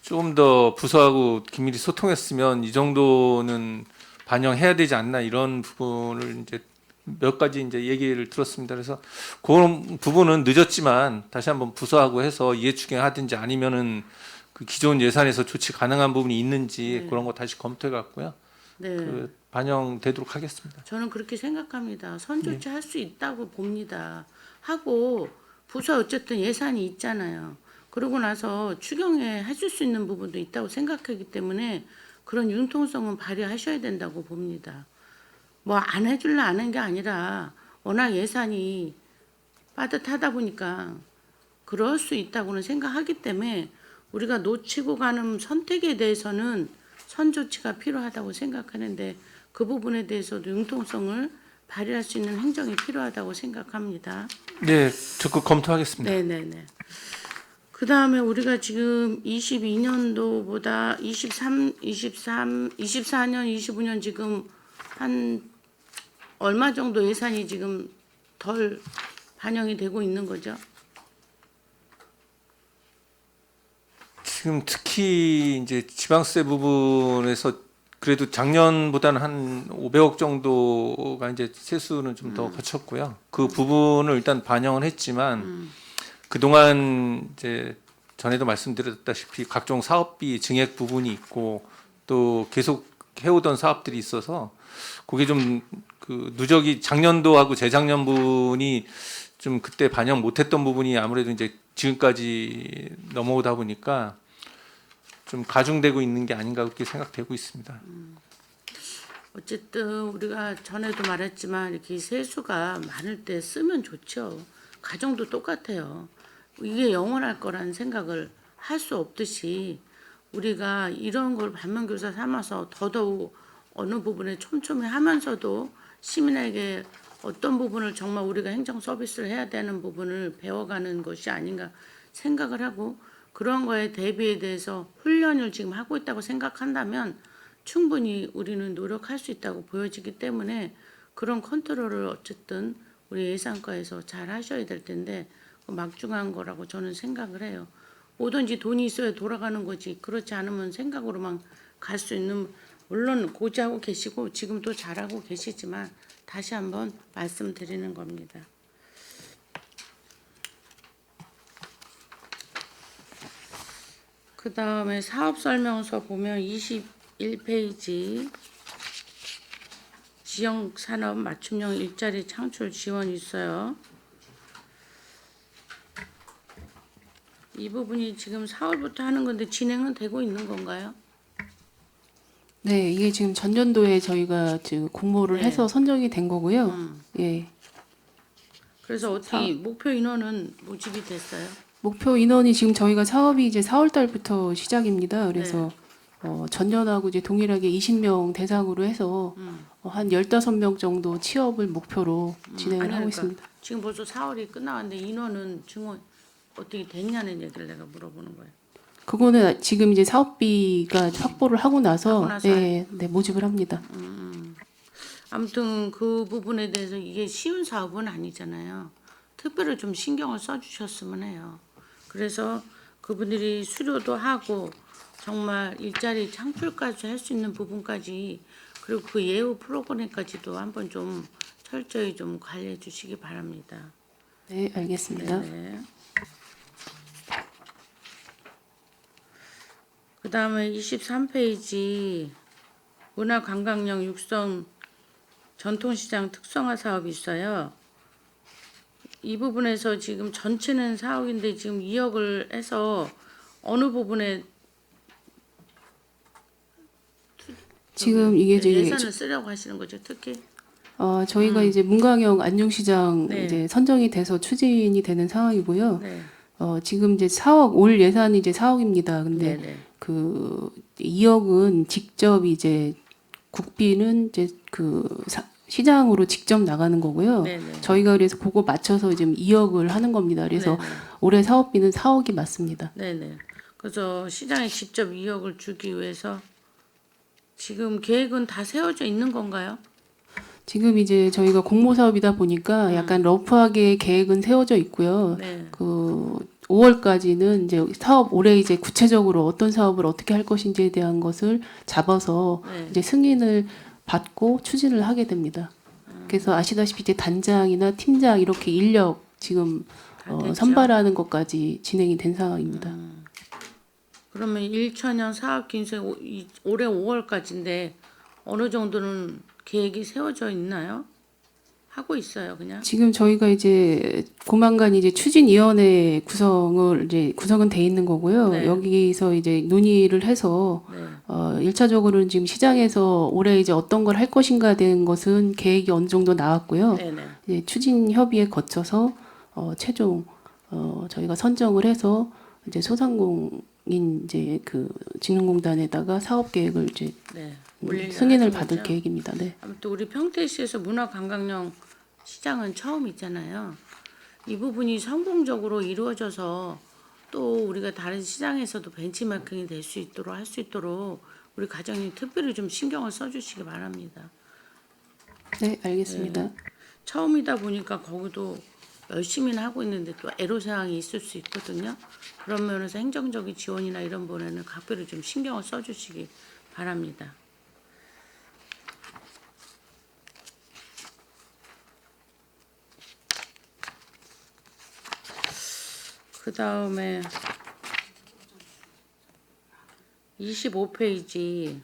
조금 더 부서하고 긴밀히 소통했으면 이 정도는 반영해야 되지 않나 이런 부분을 이제 몇 가지 이제 얘기를 들었습니다. 그래서 그런 부분은 늦었지만 다시 한번 부서하고 해서 이해 추경하든지 아니면은 그 기존 예산에서 조치 가능한 부분이 있는지 그런 거 다시 검토해 갖고요. 네. 반영되도록 하겠습니다. 저는 그렇게 생각합니다. 선조치 할 수 있다고 봅니다. 하고 부서 어쨌든 예산이 있잖아요. 그러고 나서 추경에 하실 수 있는 부분도 있다고 생각하기 때문에 그런 융통성은 발휘하셔야 된다고 봅니다. 뭐 안 해줄라 안 한 게 아니라 워낙 예산이 빠듯하다 보니까 그럴 수 있다고는 생각하기 때문에 우리가 놓치고 가는 선택에 대해서는 선조치가 필요하다고 생각하는데 그 부분에 대해서도 융통성을 발휘할 수 있는 행정이 필요하다고 생각합니다. 네, 적극 검토하겠습니다. 네네네. 그 다음에 우리가 지금 22년도보다 24년, 25년 지금 한 얼마 정도 예산이 지금 덜 반영이 되고 있는 거죠? 지금 특히 이제 지방세 부분에서 그래도 작년보다는 한 500억 정도가 이제 세수는 좀 더 거쳤고요. 그 부분을 일단 반영을 했지만 그동안 이제 전에도 말씀드렸다시피 각종 사업비 증액 부분이 있고 또 계속 해오던 사업들이 있어서 그게 좀 그 누적이 작년도하고 재작년분이 좀 그때 반영 못했던 부분이 아무래도 이제 지금까지 넘어오다 보니까 좀 가중되고 있는 게 아닌가 그렇게 생각되고 있습니다. 어쨌든 우리가 전에도 말했지만 이렇게 세수가 많을 때 쓰면 좋죠. 가정도 똑같아요. 이게 영원할 거라는 생각을 할 수 없듯이 우리가 이런 걸 반면교사 삼아서 더더욱 어느 부분에 촘촘히 하면서도 시민에게 어떤 부분을 정말 우리가 행정 서비스를 해야 되는 부분을 배워가는 것이 아닌가 생각을 하고 그런 거에 대비에 대해서 훈련을 지금 하고 있다고 생각한다면 충분히 우리는 노력할 수 있다고 보여지기 때문에 그런 컨트롤을 어쨌든 우리 예산과에서 잘 하셔야 될 텐데 막중한 거라고 저는 생각을 해요. 뭐든지 돈이 있어야 돌아가는 거지 그렇지 않으면 생각으로만 갈 수 있는 물론 고지하고 계시고 지금도 잘하고 계시지만 다시 한번 말씀드리는 겁니다. 그 다음에 사업설명서 보면 21페이지 지역산업 맞춤형 일자리 창출 지원이 있어요. 이 부분이 지금 4월부터 하는 건데 진행은 되고 있는 건가요? 네, 이게 지금 전년도에 저희가 지금 공모를 네. 해서 선정이 된 거고요. 예. 그래서 어떻게 목표 인원은 모집이 됐어요? 목표 인원이 지금 저희가 사업이 이제 4월 달부터 시작입니다. 그래서 전년하고 이제 동일하게 20명 대상으로 해서 한 15명 정도 취업을 목표로 진행을 아니, 하고 그러니까 있습니다. 지금 벌써 4월이 끝나왔는데 인원은 증원 어떻게 됐냐는 얘기를 내가 물어보는 거예요. 그거는 지금 이제 사업비가 확보를 하고 나서, 나서 네, 모집을 합니다. 아무튼 그 부분에 대해서 이게 쉬운 사업은 아니잖아요. 특별히 좀 신경을 써주셨으면 해요. 그래서 그분들이 수료도 하고 정말 일자리 창출까지 할 수 있는 부분까지 그리고 그 예우 프로그램까지도 한번 좀 철저히 좀 관리해 주시기 바랍니다. 네, 알겠습니다. 네. 그 다음에 23페이지 문화관광역 육성 전통시장 특성화 사업이 있어요. 이 부분에서 지금 전체는 4억인데 지금 2억을 해서 어느 부분에 지금 이게 이제 예산을 쓰려고 하시는 거죠, 특히? 저희가 이제 문광역 안중시장 네. 이제 선정이 돼서 추진이 되는 상황이고요. 네. 지금 이제 4억 올 예산이 이제 4억입니다. 근데 네네. 그 2억은 직접 이제 국비는 이제 그 시장으로 직접 나가는 거고요. 네네. 저희가 그래서 그거 맞춰서 지금 2억을 하는 겁니다. 그래서 네네. 올해 사업비는 4억이 맞습니다. 네네. 그래서 시장에 직접 2억을 주기 위해서 지금 계획은 다 세워져 있는 건가요? 지금 이제 저희가 공모 사업이다 보니까 약간 러프하게 계획은 세워져 있고요. 네. 그 5월까지는 이제 사업 올해 이제 구체적으로 어떤 사업을 어떻게 할 것인지에 대한 것을 잡아서 네. 이제 승인을 받고 추진을 하게 됩니다. 그래서 아시다시피 이제 단장이나 팀장 이렇게 인력 지금 다 됐죠? 선발하는 것까지 진행이 된 상황입니다. 그러면 1천년 사업 기획 올해 5월까지인데 어느 정도는 계획이 세워져 있나요? 하고 있어요, 그냥. 지금 저희가 이제 조만간 이제 추진위원회 구성은 돼 있는 거고요. 네. 여기서 이제 논의를 해서 네. 1차적으로는 지금 시장에서 올해 이제 어떤 걸 할 것인가에 대한 것은 계획이 어느 정도 나왔고요. 네네. 이제 추진 협의에 거쳐서 최종 저희가 선정을 해서 이제 소상공인 이제 그 진흥공단에다가 사업 계획을 이제 네. 올리려 승인을 하신 받을 거죠? 계획입니다. 네. 아무튼 우리 평택시에서 문화관광용 시장은 처음 있잖아요. 이 부분이 성공적으로 이루어져서 또 우리가 다른 시장에서도 벤치마킹이 될 수 있도록 할 수 있도록 우리 과장님 특별히 좀 신경을 써주시기 바랍니다. 네, 알겠습니다. 처음이다 보니까 거기도 열심히는 하고 있는데 또 애로사항이 있을 수 있거든요. 그런 면에서 행정적인 지원이나 이런 부분에는 각별히 좀 신경을 써주시기 바랍니다. 그 다음에 25페이지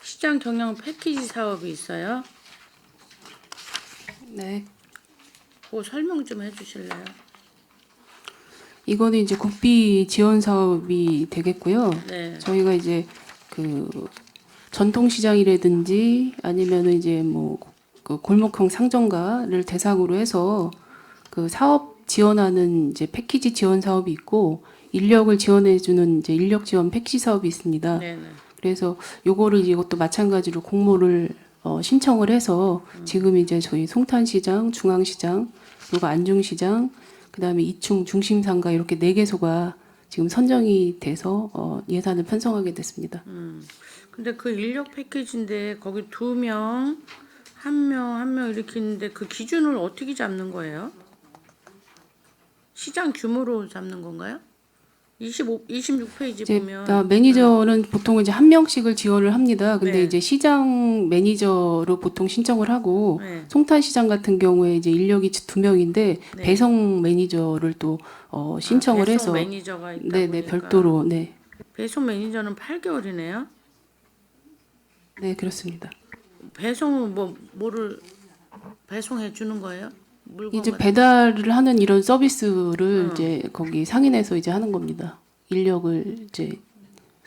시장 경영 패키지 사업이 있어요. 네. 그거 설명 좀 해주실래요? 이거는 이제 국비 지원 사업이 되겠고요. 네. 저희가 이제 그 전통시장이라든지 아니면은 이제 뭐 그 골목형 상점가를 대상으로 해서 그 사업 지원하는 이제 패키지 지원 사업이 있고 인력을 지원해주는 이제 인력 지원 패키지 사업이 있습니다. 네네. 그래서 요거를 이제 이것도 마찬가지로 공모를 신청을 해서 지금 이제 저희 송탄시장, 중앙시장, 그리고 안중시장, 그다음에 이충 중심상가 이렇게 4개소가 지금 선정이 돼서 예산을 편성하게 됐습니다. 근데 그 인력 패키지인데 거기 2명, 1명 이렇게 있는데 그 기준을 어떻게 잡는 거예요? 시장 규모로 잡는 건가요? 26페이지 이제 보면 매니저는 보통 이제 1명씩을 지원을 합니다. 근데 네. 이제 시장 매니저로 보통 신청을 하고 네. 송탄시장 같은 경우에 이제 인력이 2명인데 네. 배송 매니저를 또 신청을 배송 해서 매니저가 있다 네, 보니까 별도로 네. 배송 매니저는 8개월이네요. 네, 그렇습니다. 배송은 뭐를 배송해 주는 거예요? 물건 이제 같은 배달을 하는 이런 서비스를 이제 거기 상인에서 이제 하는 겁니다. 인력을 이제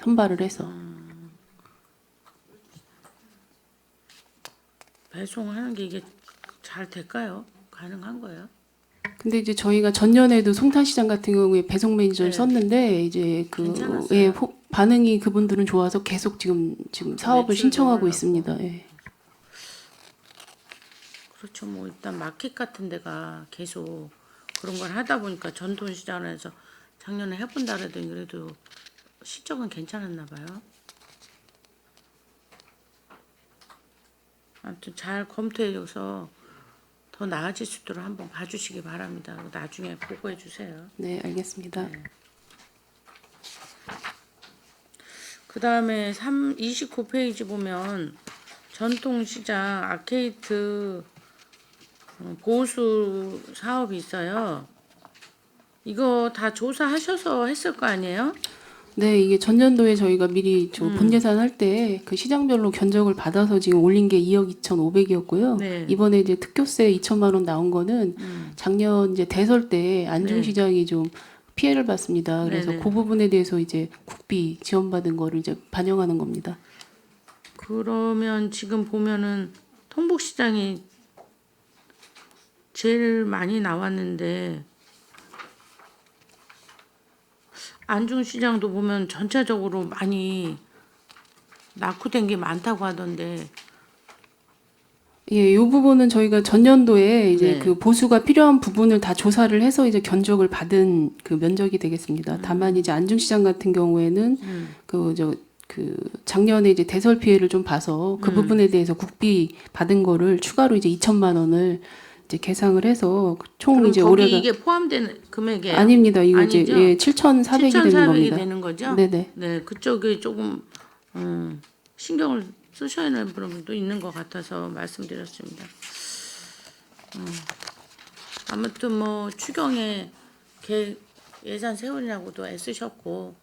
선발을 해서. 배송하는 게 이게 잘 될까요? 가능한 거예요? 근데 이제 저희가 전년에도 송탄시장 같은 경우에 배송 매니저를 네. 썼는데 이제 그 괜찮았어요. 예, 반응이 그분들은 좋아서 계속 지금 사업을 매출도 신청하고 올랐고. 있습니다. 예. 그렇죠. 뭐 일단 마켓 같은 데가 계속 그런 걸 하다 보니까 전통시장에서 작년에 해본다 그러더니 그래도 실적은 괜찮았나 봐요. 아무튼 잘 검토해줘서 더 나아질 수 있도록 한번 봐주시기 바랍니다. 나중에 보고해 주세요. 네, 알겠습니다. 그 다음에 29페이지 보면 전통시장 아케이드 보수 사업이 있어요. 이거 다 조사하셔서 했을 거 아니에요? 네, 이게 전년도에 저희가 미리 본 예산 할 때 그 시장별로 견적을 받아서 지금 올린 게 2억 2,500이었고요. 네. 이번에 이제 특교세 2천만 원 나온 거는 작년 이제 대설 때 안중시장이 좀 피해를 봤습니다. 그래서 네네. 그 부분에 대해서 이제 국비 지원받은 거를 이제 반영하는 겁니다. 그러면 지금 보면은 통복시장이 제일 많이 나왔는데 안중시장도 보면 전체적으로 많이 낙후된 게 많다고 하던데 예, 이 부분은 저희가 전년도에 이제 네. 그 보수가 필요한 부분을 다 조사를 해서 이제 견적을 받은 그 면적이 되겠습니다. 다만 이제 안중시장 같은 경우에는 그 작년에 이제 대설 피해를 좀 봐서 그 부분에 대해서 국비 받은 거를 추가로 이제 2천만 원을 이제 계상을 해서 총 그럼 이제 거기 올해가 이게 포함되는 금액이에요? 아닙니다. 이거 이제 아니죠? 예, 7,400이 되는 7,400이 겁니다. 되는 거죠? 네네. 네, 그쪽에 조금 신경을 쓰셔야 하는 부분도 있는 것 같아서 말씀드렸습니다. 아무튼 뭐 추경에 예산 세우려고도 애쓰셨고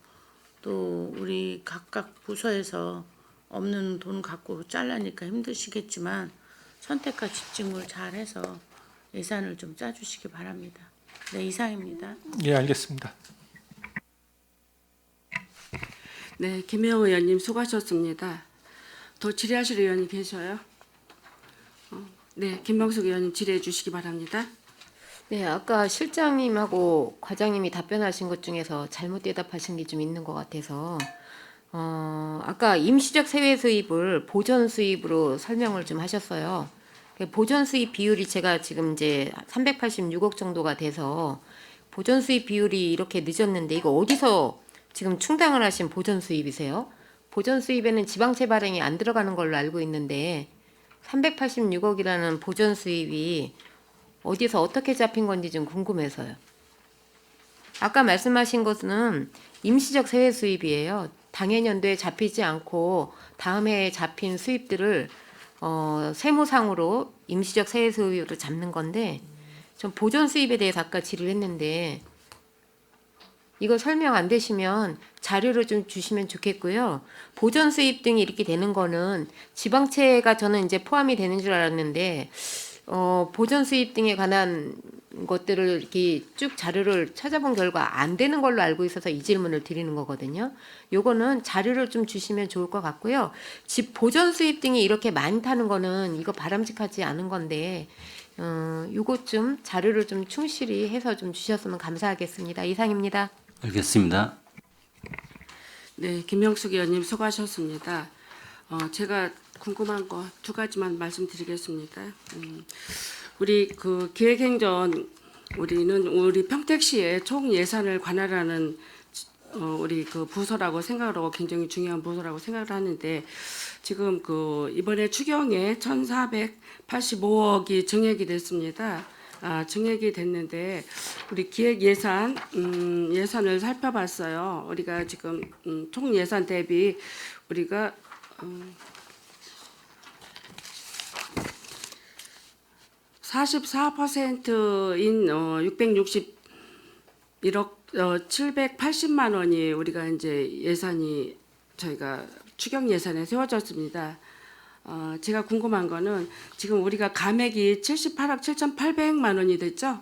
또 우리 각각 부서에서 없는 돈 갖고 잘라니까 힘드시겠지만 선택과 집중을 잘해서 예산을 좀 짜주시기 바랍니다. 네, 이상입니다. 예, 알겠습니다. 네, 김혜영 의원님 수고하셨습니다. 더 질의하실 의원이 계셔요? 네, 김명숙 의원님 질의해 주시기 바랍니다. 네, 아까 실장님하고 과장님이 답변하신 것 중에서 잘못 대답하신 게 좀 있는 것 같아서 아까 임시적 세외 수입을 보전 수입으로 설명을 좀 하셨어요. 보전 수입 비율이 제가 지금 이제 386억 정도가 돼서 보전 수입 비율이 이렇게 늦었는데 이거 어디서 지금 충당을 하신 보전 수입이세요? 보전 수입에는 지방채 발행이 안 들어가는 걸로 알고 있는데 386억이라는 보전 수입이 어디서 어떻게 잡힌 건지 좀 궁금해서요. 아까 말씀하신 것은 임시적 세외 수입이에요. 당해년도에 잡히지 않고 다음 해에 잡힌 수입들을 세무상으로 임시적 세외 수입으로 잡는 건데 전 보전 수입에 대해서 아까 질의를 했는데 이거 설명 안 되시면 자료를 좀 주시면 좋겠고요. 보전 수입 등이 이렇게 되는 거는 지방채가 저는 이제 포함이 되는 줄 알았는데 보전 수입 등에 관한 것들을 이렇게 쭉 자료를 찾아본 결과 안 되는 걸로 알고 있어서 이 질문을 드리는 거거든요. 요거는 자료를 좀 주시면 좋을 것 같고요. 보전 수입 등이 이렇게 많다는 거는 이거 바람직하지 않은 건데 요것 좀 자료를 좀 충실히 해서 좀 주셨으면 감사하겠습니다. 이상입니다. 알겠습니다. 네, 김명숙 의원님 수고하셨습니다. 제가 궁금한 거 두 가지만 말씀드리겠습니다. 우리 그 기획행정 우리 평택시의 총 예산을 관할하는 우리 그 부서라고 생각을 하고 굉장히 중요한 부서라고 생각을 하는데 지금 그 이번에 추경에 1,485억이 증액이 됐습니다. 증액이 됐는데 우리 기획 예산 예산을 살펴봤어요. 우리가 지금 총 예산 대비 우리가 44%인 661억 780만 원이 우리가 이제 예산이 저희가 추경 예산에 세워졌습니다. 제가 궁금한 거는 지금 우리가 감액이 78억 7,800만 원이 됐죠?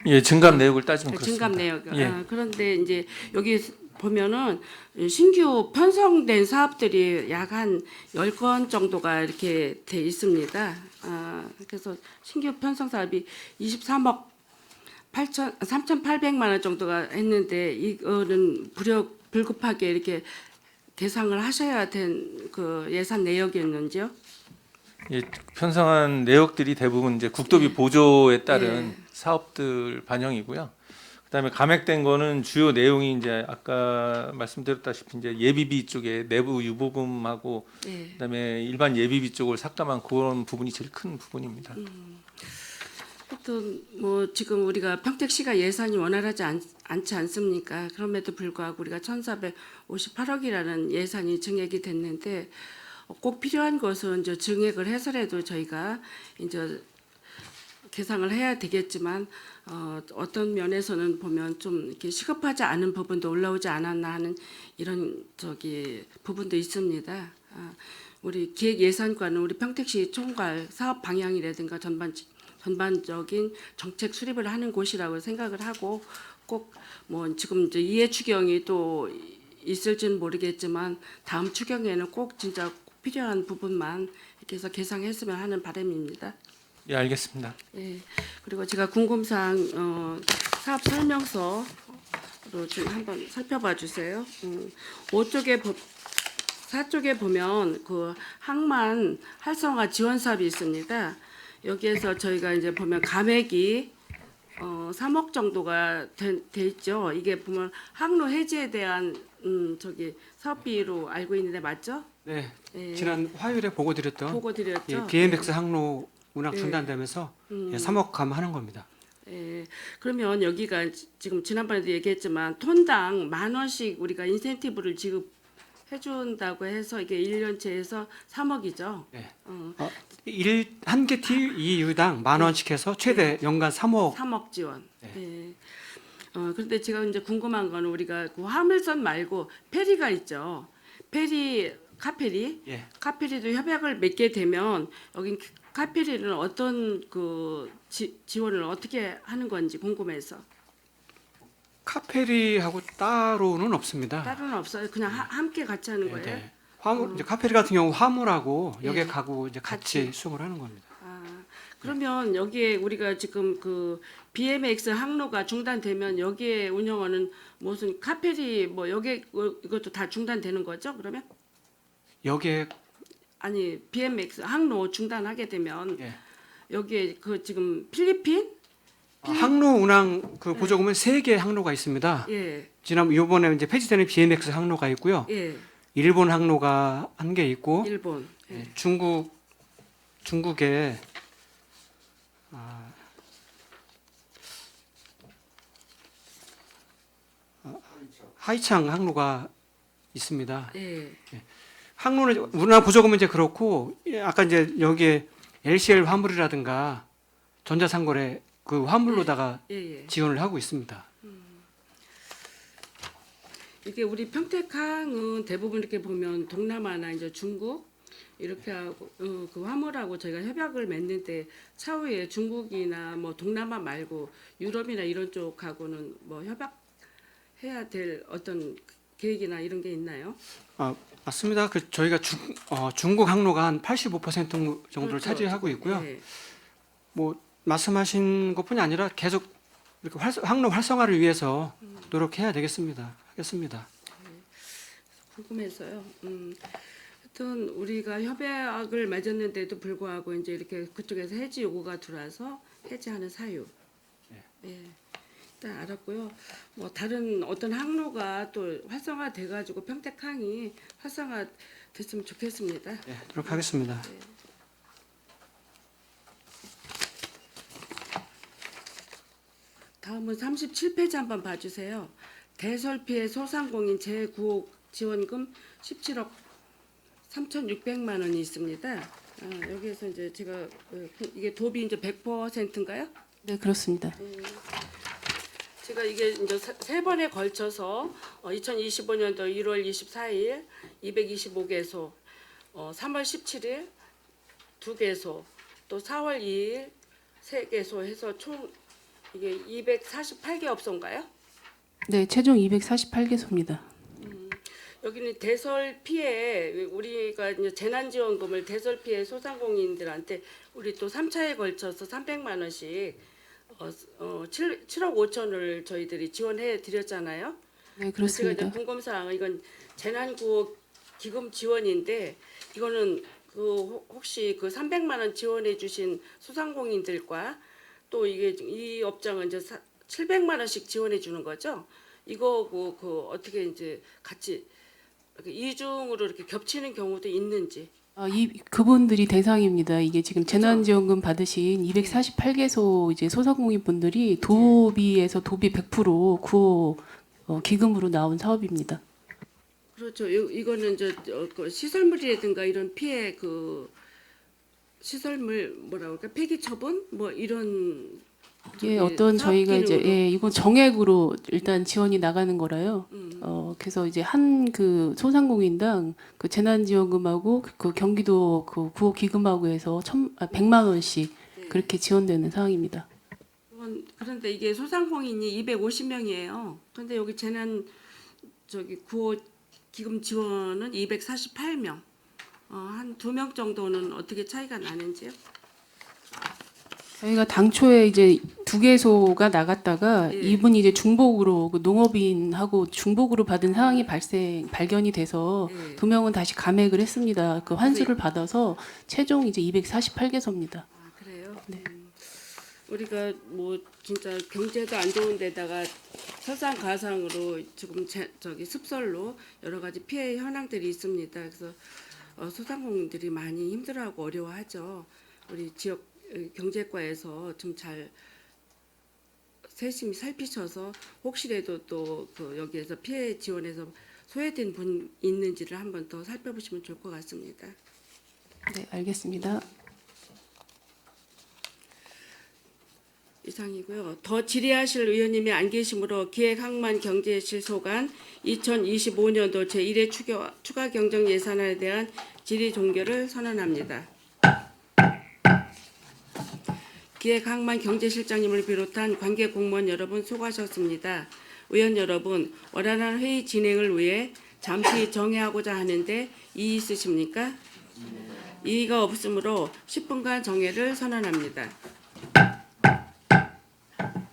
예, 증감 내역을 따지면 그렇습니다. 증감 내역. 예. 그런데 이제 여기 보면은 신규 편성된 사업들이 약 한 10건 정도가 이렇게 돼 있습니다. 그래서 신규 편성 사업이 23억 3,800만 원 정도가 했는데 이거는 불급하게 이렇게 계상을 하셔야 된 그 예산 내역이었는지요? 예, 편성한 내역들이 대부분 이제 국도비 보조에 따른 예. 사업들 반영이고요. 그다음에 감액된 거는 주요 내용이 이제 아까 말씀드렸다시피 이제 예비비 쪽에 내부 유보금하고 예. 그다음에 일반 예비비 쪽을 삭감한 그런 부분이 제일 큰 부분입니다. 하여튼 뭐 지금 우리가 평택시가 예산이 원활하지 않지 않습니까? 그럼에도 불구하고 우리가 1,458억이라는 예산이 증액이 됐는데 꼭 필요한 것은 이제 증액을 해서라도 저희가 이제 계상을 해야 되겠지만 어떤 면에서는 보면 좀 이렇게 시급하지 않은 부분도 올라오지 않았나 하는 이런 부분도 있습니다. 우리 기획예산과는 우리 평택시 총괄 사업 방향이라든가 전반적인 정책 수립을 하는 곳이라고 생각을 하고 꼭 뭐 지금 이제 이해 추경이 또 있을지는 모르겠지만 다음 추경에는 꼭 진짜 꼭 필요한 부분만 이렇게 해서 계상했으면 하는 바람입니다. 예, 알겠습니다. 예. 그리고 제가 궁금사항 사업 설명서로 좀 한번 살펴봐 주세요. 5쪽에 4쪽에 보면 그 항만 활성화 지원 사업이 있습니다. 여기에서 저희가 이제 보면 감액이 3억 정도가 돼 있죠. 이게 보면 항로 해지에 대한 사업비로 알고 있는데 맞죠? 네, 예. 지난 화요일에 보고 드렸던 보고 드렸죠. BMX 항로 운항 예. 중단되면서 3억 감하는 겁니다. 예, 그러면 여기가 지금 지난번에도 얘기했지만 톤당 10,000원씩 우리가 인센티브를 지급해준다고 해서 이게 1년치에서 3억이죠. 네. 어, 한 개 TEU당 10,000원씩 해서 최대 연간 3억. 3억 지원. 네. 예. 그런데 제가 이제 궁금한 거는 우리가 그 화물선 말고 페리가 있죠. 페리 카페리 예. 카페리도 협약을 맺게 되면 여긴 카페리는 어떤 그 지원을 어떻게 하는 건지 궁금해서. 카페리하고 따로는 없습니다. 따로는 없어요. 그냥 함께 같이 하는 네, 거예요. 네. 화물 이제 카페리 같은 경우 화물하고 예. 여객하고 이제 같이 같이. 수송을 하는 겁니다. 그러면 여기에 우리가 지금 그 BMX 항로가 중단되면 여기에 운영하는 무슨 카페리 뭐 여기 이것도 다 중단되는 거죠? 그러면 여객 아니 BMX 항로 중단하게 되면 예. 여기에 그 지금 필리핀 항로 운항 그 보조금은 3개 항로가 있습니다. 예, 지난 이번에 이제 폐지되는 BMX 항로가 있고요. 예, 일본 항로가 한 개 있고 일본, 예. 예, 중국에 하이창 항로가 있습니다. 예. 항로는 운항 보조금은 이제 그렇고 아까 이제 여기에 LCL 화물이라든가 전자상거래 그 화물로다가 예, 예. 지원을 하고 있습니다. 이게 우리 평택항은 대부분 이렇게 보면 동남아나 이제 중국 이렇게 하고 그 화물하고 저희가 협약을 맺는데 차후에 중국이나 뭐 동남아 말고 유럽이나 이런 쪽하고는 뭐 협약해야 될 어떤 계획이나 이런 게 있나요? 맞습니다. 그 저희가 중국 항로가 한 85% 정도를 그렇죠. 차지하고 있고요. 예. 뭐 말씀하신 것뿐이 아니라 계속 이렇게 항로 활성화를 위해서 노력해야 되겠습니다. 하겠습니다. 궁금해서요. 하여튼 우리가 협약을 맺었는데도 불구하고 이제 이렇게 그쪽에서 해지 요구가 들어와서 해지하는 사유. 예. 일단 알았고요. 뭐 다른 어떤 항로가 또 활성화 돼가지고 평택항이 활성화 됐으면 좋겠습니다. 네, 노력하겠습니다. 다음은 37페이지 한번 봐주세요. 대설 피해 소상공인 제9호 지원금 17억 3,600만 원이 있습니다. 여기에서 이제 제가 이게 도비 이제 100%인가요? 네, 그렇습니다. 제가 이게 이제 세 번에 걸쳐서 2025년도 1월 24일 225개소, 3월 17일 2개소, 또 4월 2일 3개소 해서 총 이게 248개 업소인가요? 네, 최종 248개소입니다. 여기는 대설 피해 우리가 이제 재난지원금을 대설 피해 소상공인들한테 우리 또 3차에 걸쳐서 300만 원씩 7억 5천을 저희들이 지원해 드렸잖아요. 네, 제가 그렇습니다. 이제 궁금사항은 이건 재난구호 기금 지원인데 이거는 그 혹시 그 300만 원 지원해 주신 소상공인들과 또 이게 이 업장은 이제 700만 원씩 지원해 주는 거죠. 이거 그 어떻게 이제 같이 이렇게 이중으로 이렇게 겹치는 경우도 있는지. 그분들이 대상입니다. 이게 지금 재난지원금 받으신 248개소 이제 소상공인 분들이 도비에서 도비 100% 구호 기금으로 나온 사업입니다. 그렇죠. 이거는 이제 그 시설물이라든가 이런 피해 그 시설물 뭐라고 할까 폐기 처분 뭐 이런 예, 어떤 저희가 이제 사업기능으로. 이건 정액으로 일단 지원이 나가는 거라요. 그래서 이제 한 그 소상공인당 그 재난지원금하고 그 경기도 그 구호 기금하고 해서 100만 원씩 그렇게 지원되는 상황입니다. 그런데 이게 소상공인이 250명이에요. 그런데 여기 재난 구호 기금 지원은 248명. 한 2명 정도는 어떻게 차이가 나는지요? 저희가 당초에 이제 2개소가 나갔다가 예. 이분이 이제 중복으로 그 농업인하고 중복으로 받은 상황이 발견이 돼서 예. 2명은 다시 감액을 했습니다. 그 환수를 받아서 최종 이제 248개소입니다. 그래요? 네. 우리가 뭐 진짜 경제도 안 좋은 데다가 설상가상으로 지금 습설로 여러 가지 피해 현황들이 있습니다. 그래서 소상공인들이 많이 힘들어하고 어려워하죠. 우리 지역 경제과에서 좀 잘 세심히 살피셔서 혹시라도 또 그 여기에서 피해 지원에서 소외된 분 있는지를 한번 더 살펴보시면 좋을 것 같습니다. 네, 알겠습니다. 이상이고요. 더 질의하실 의원님이 안 계시므로 기획항만경제실 소관 2025년도 제1회 추가 경정 예산안에 대한 질의 종결을 선언합니다. 기획항만경제실장님을 비롯한 관계 공무원 여러분 수고하셨습니다. 의원 여러분, 원활한 회의 진행을 위해 잠시 정회하고자 하는데 이의 있으십니까? 이의가 없으므로 10분간 정회를 선언합니다.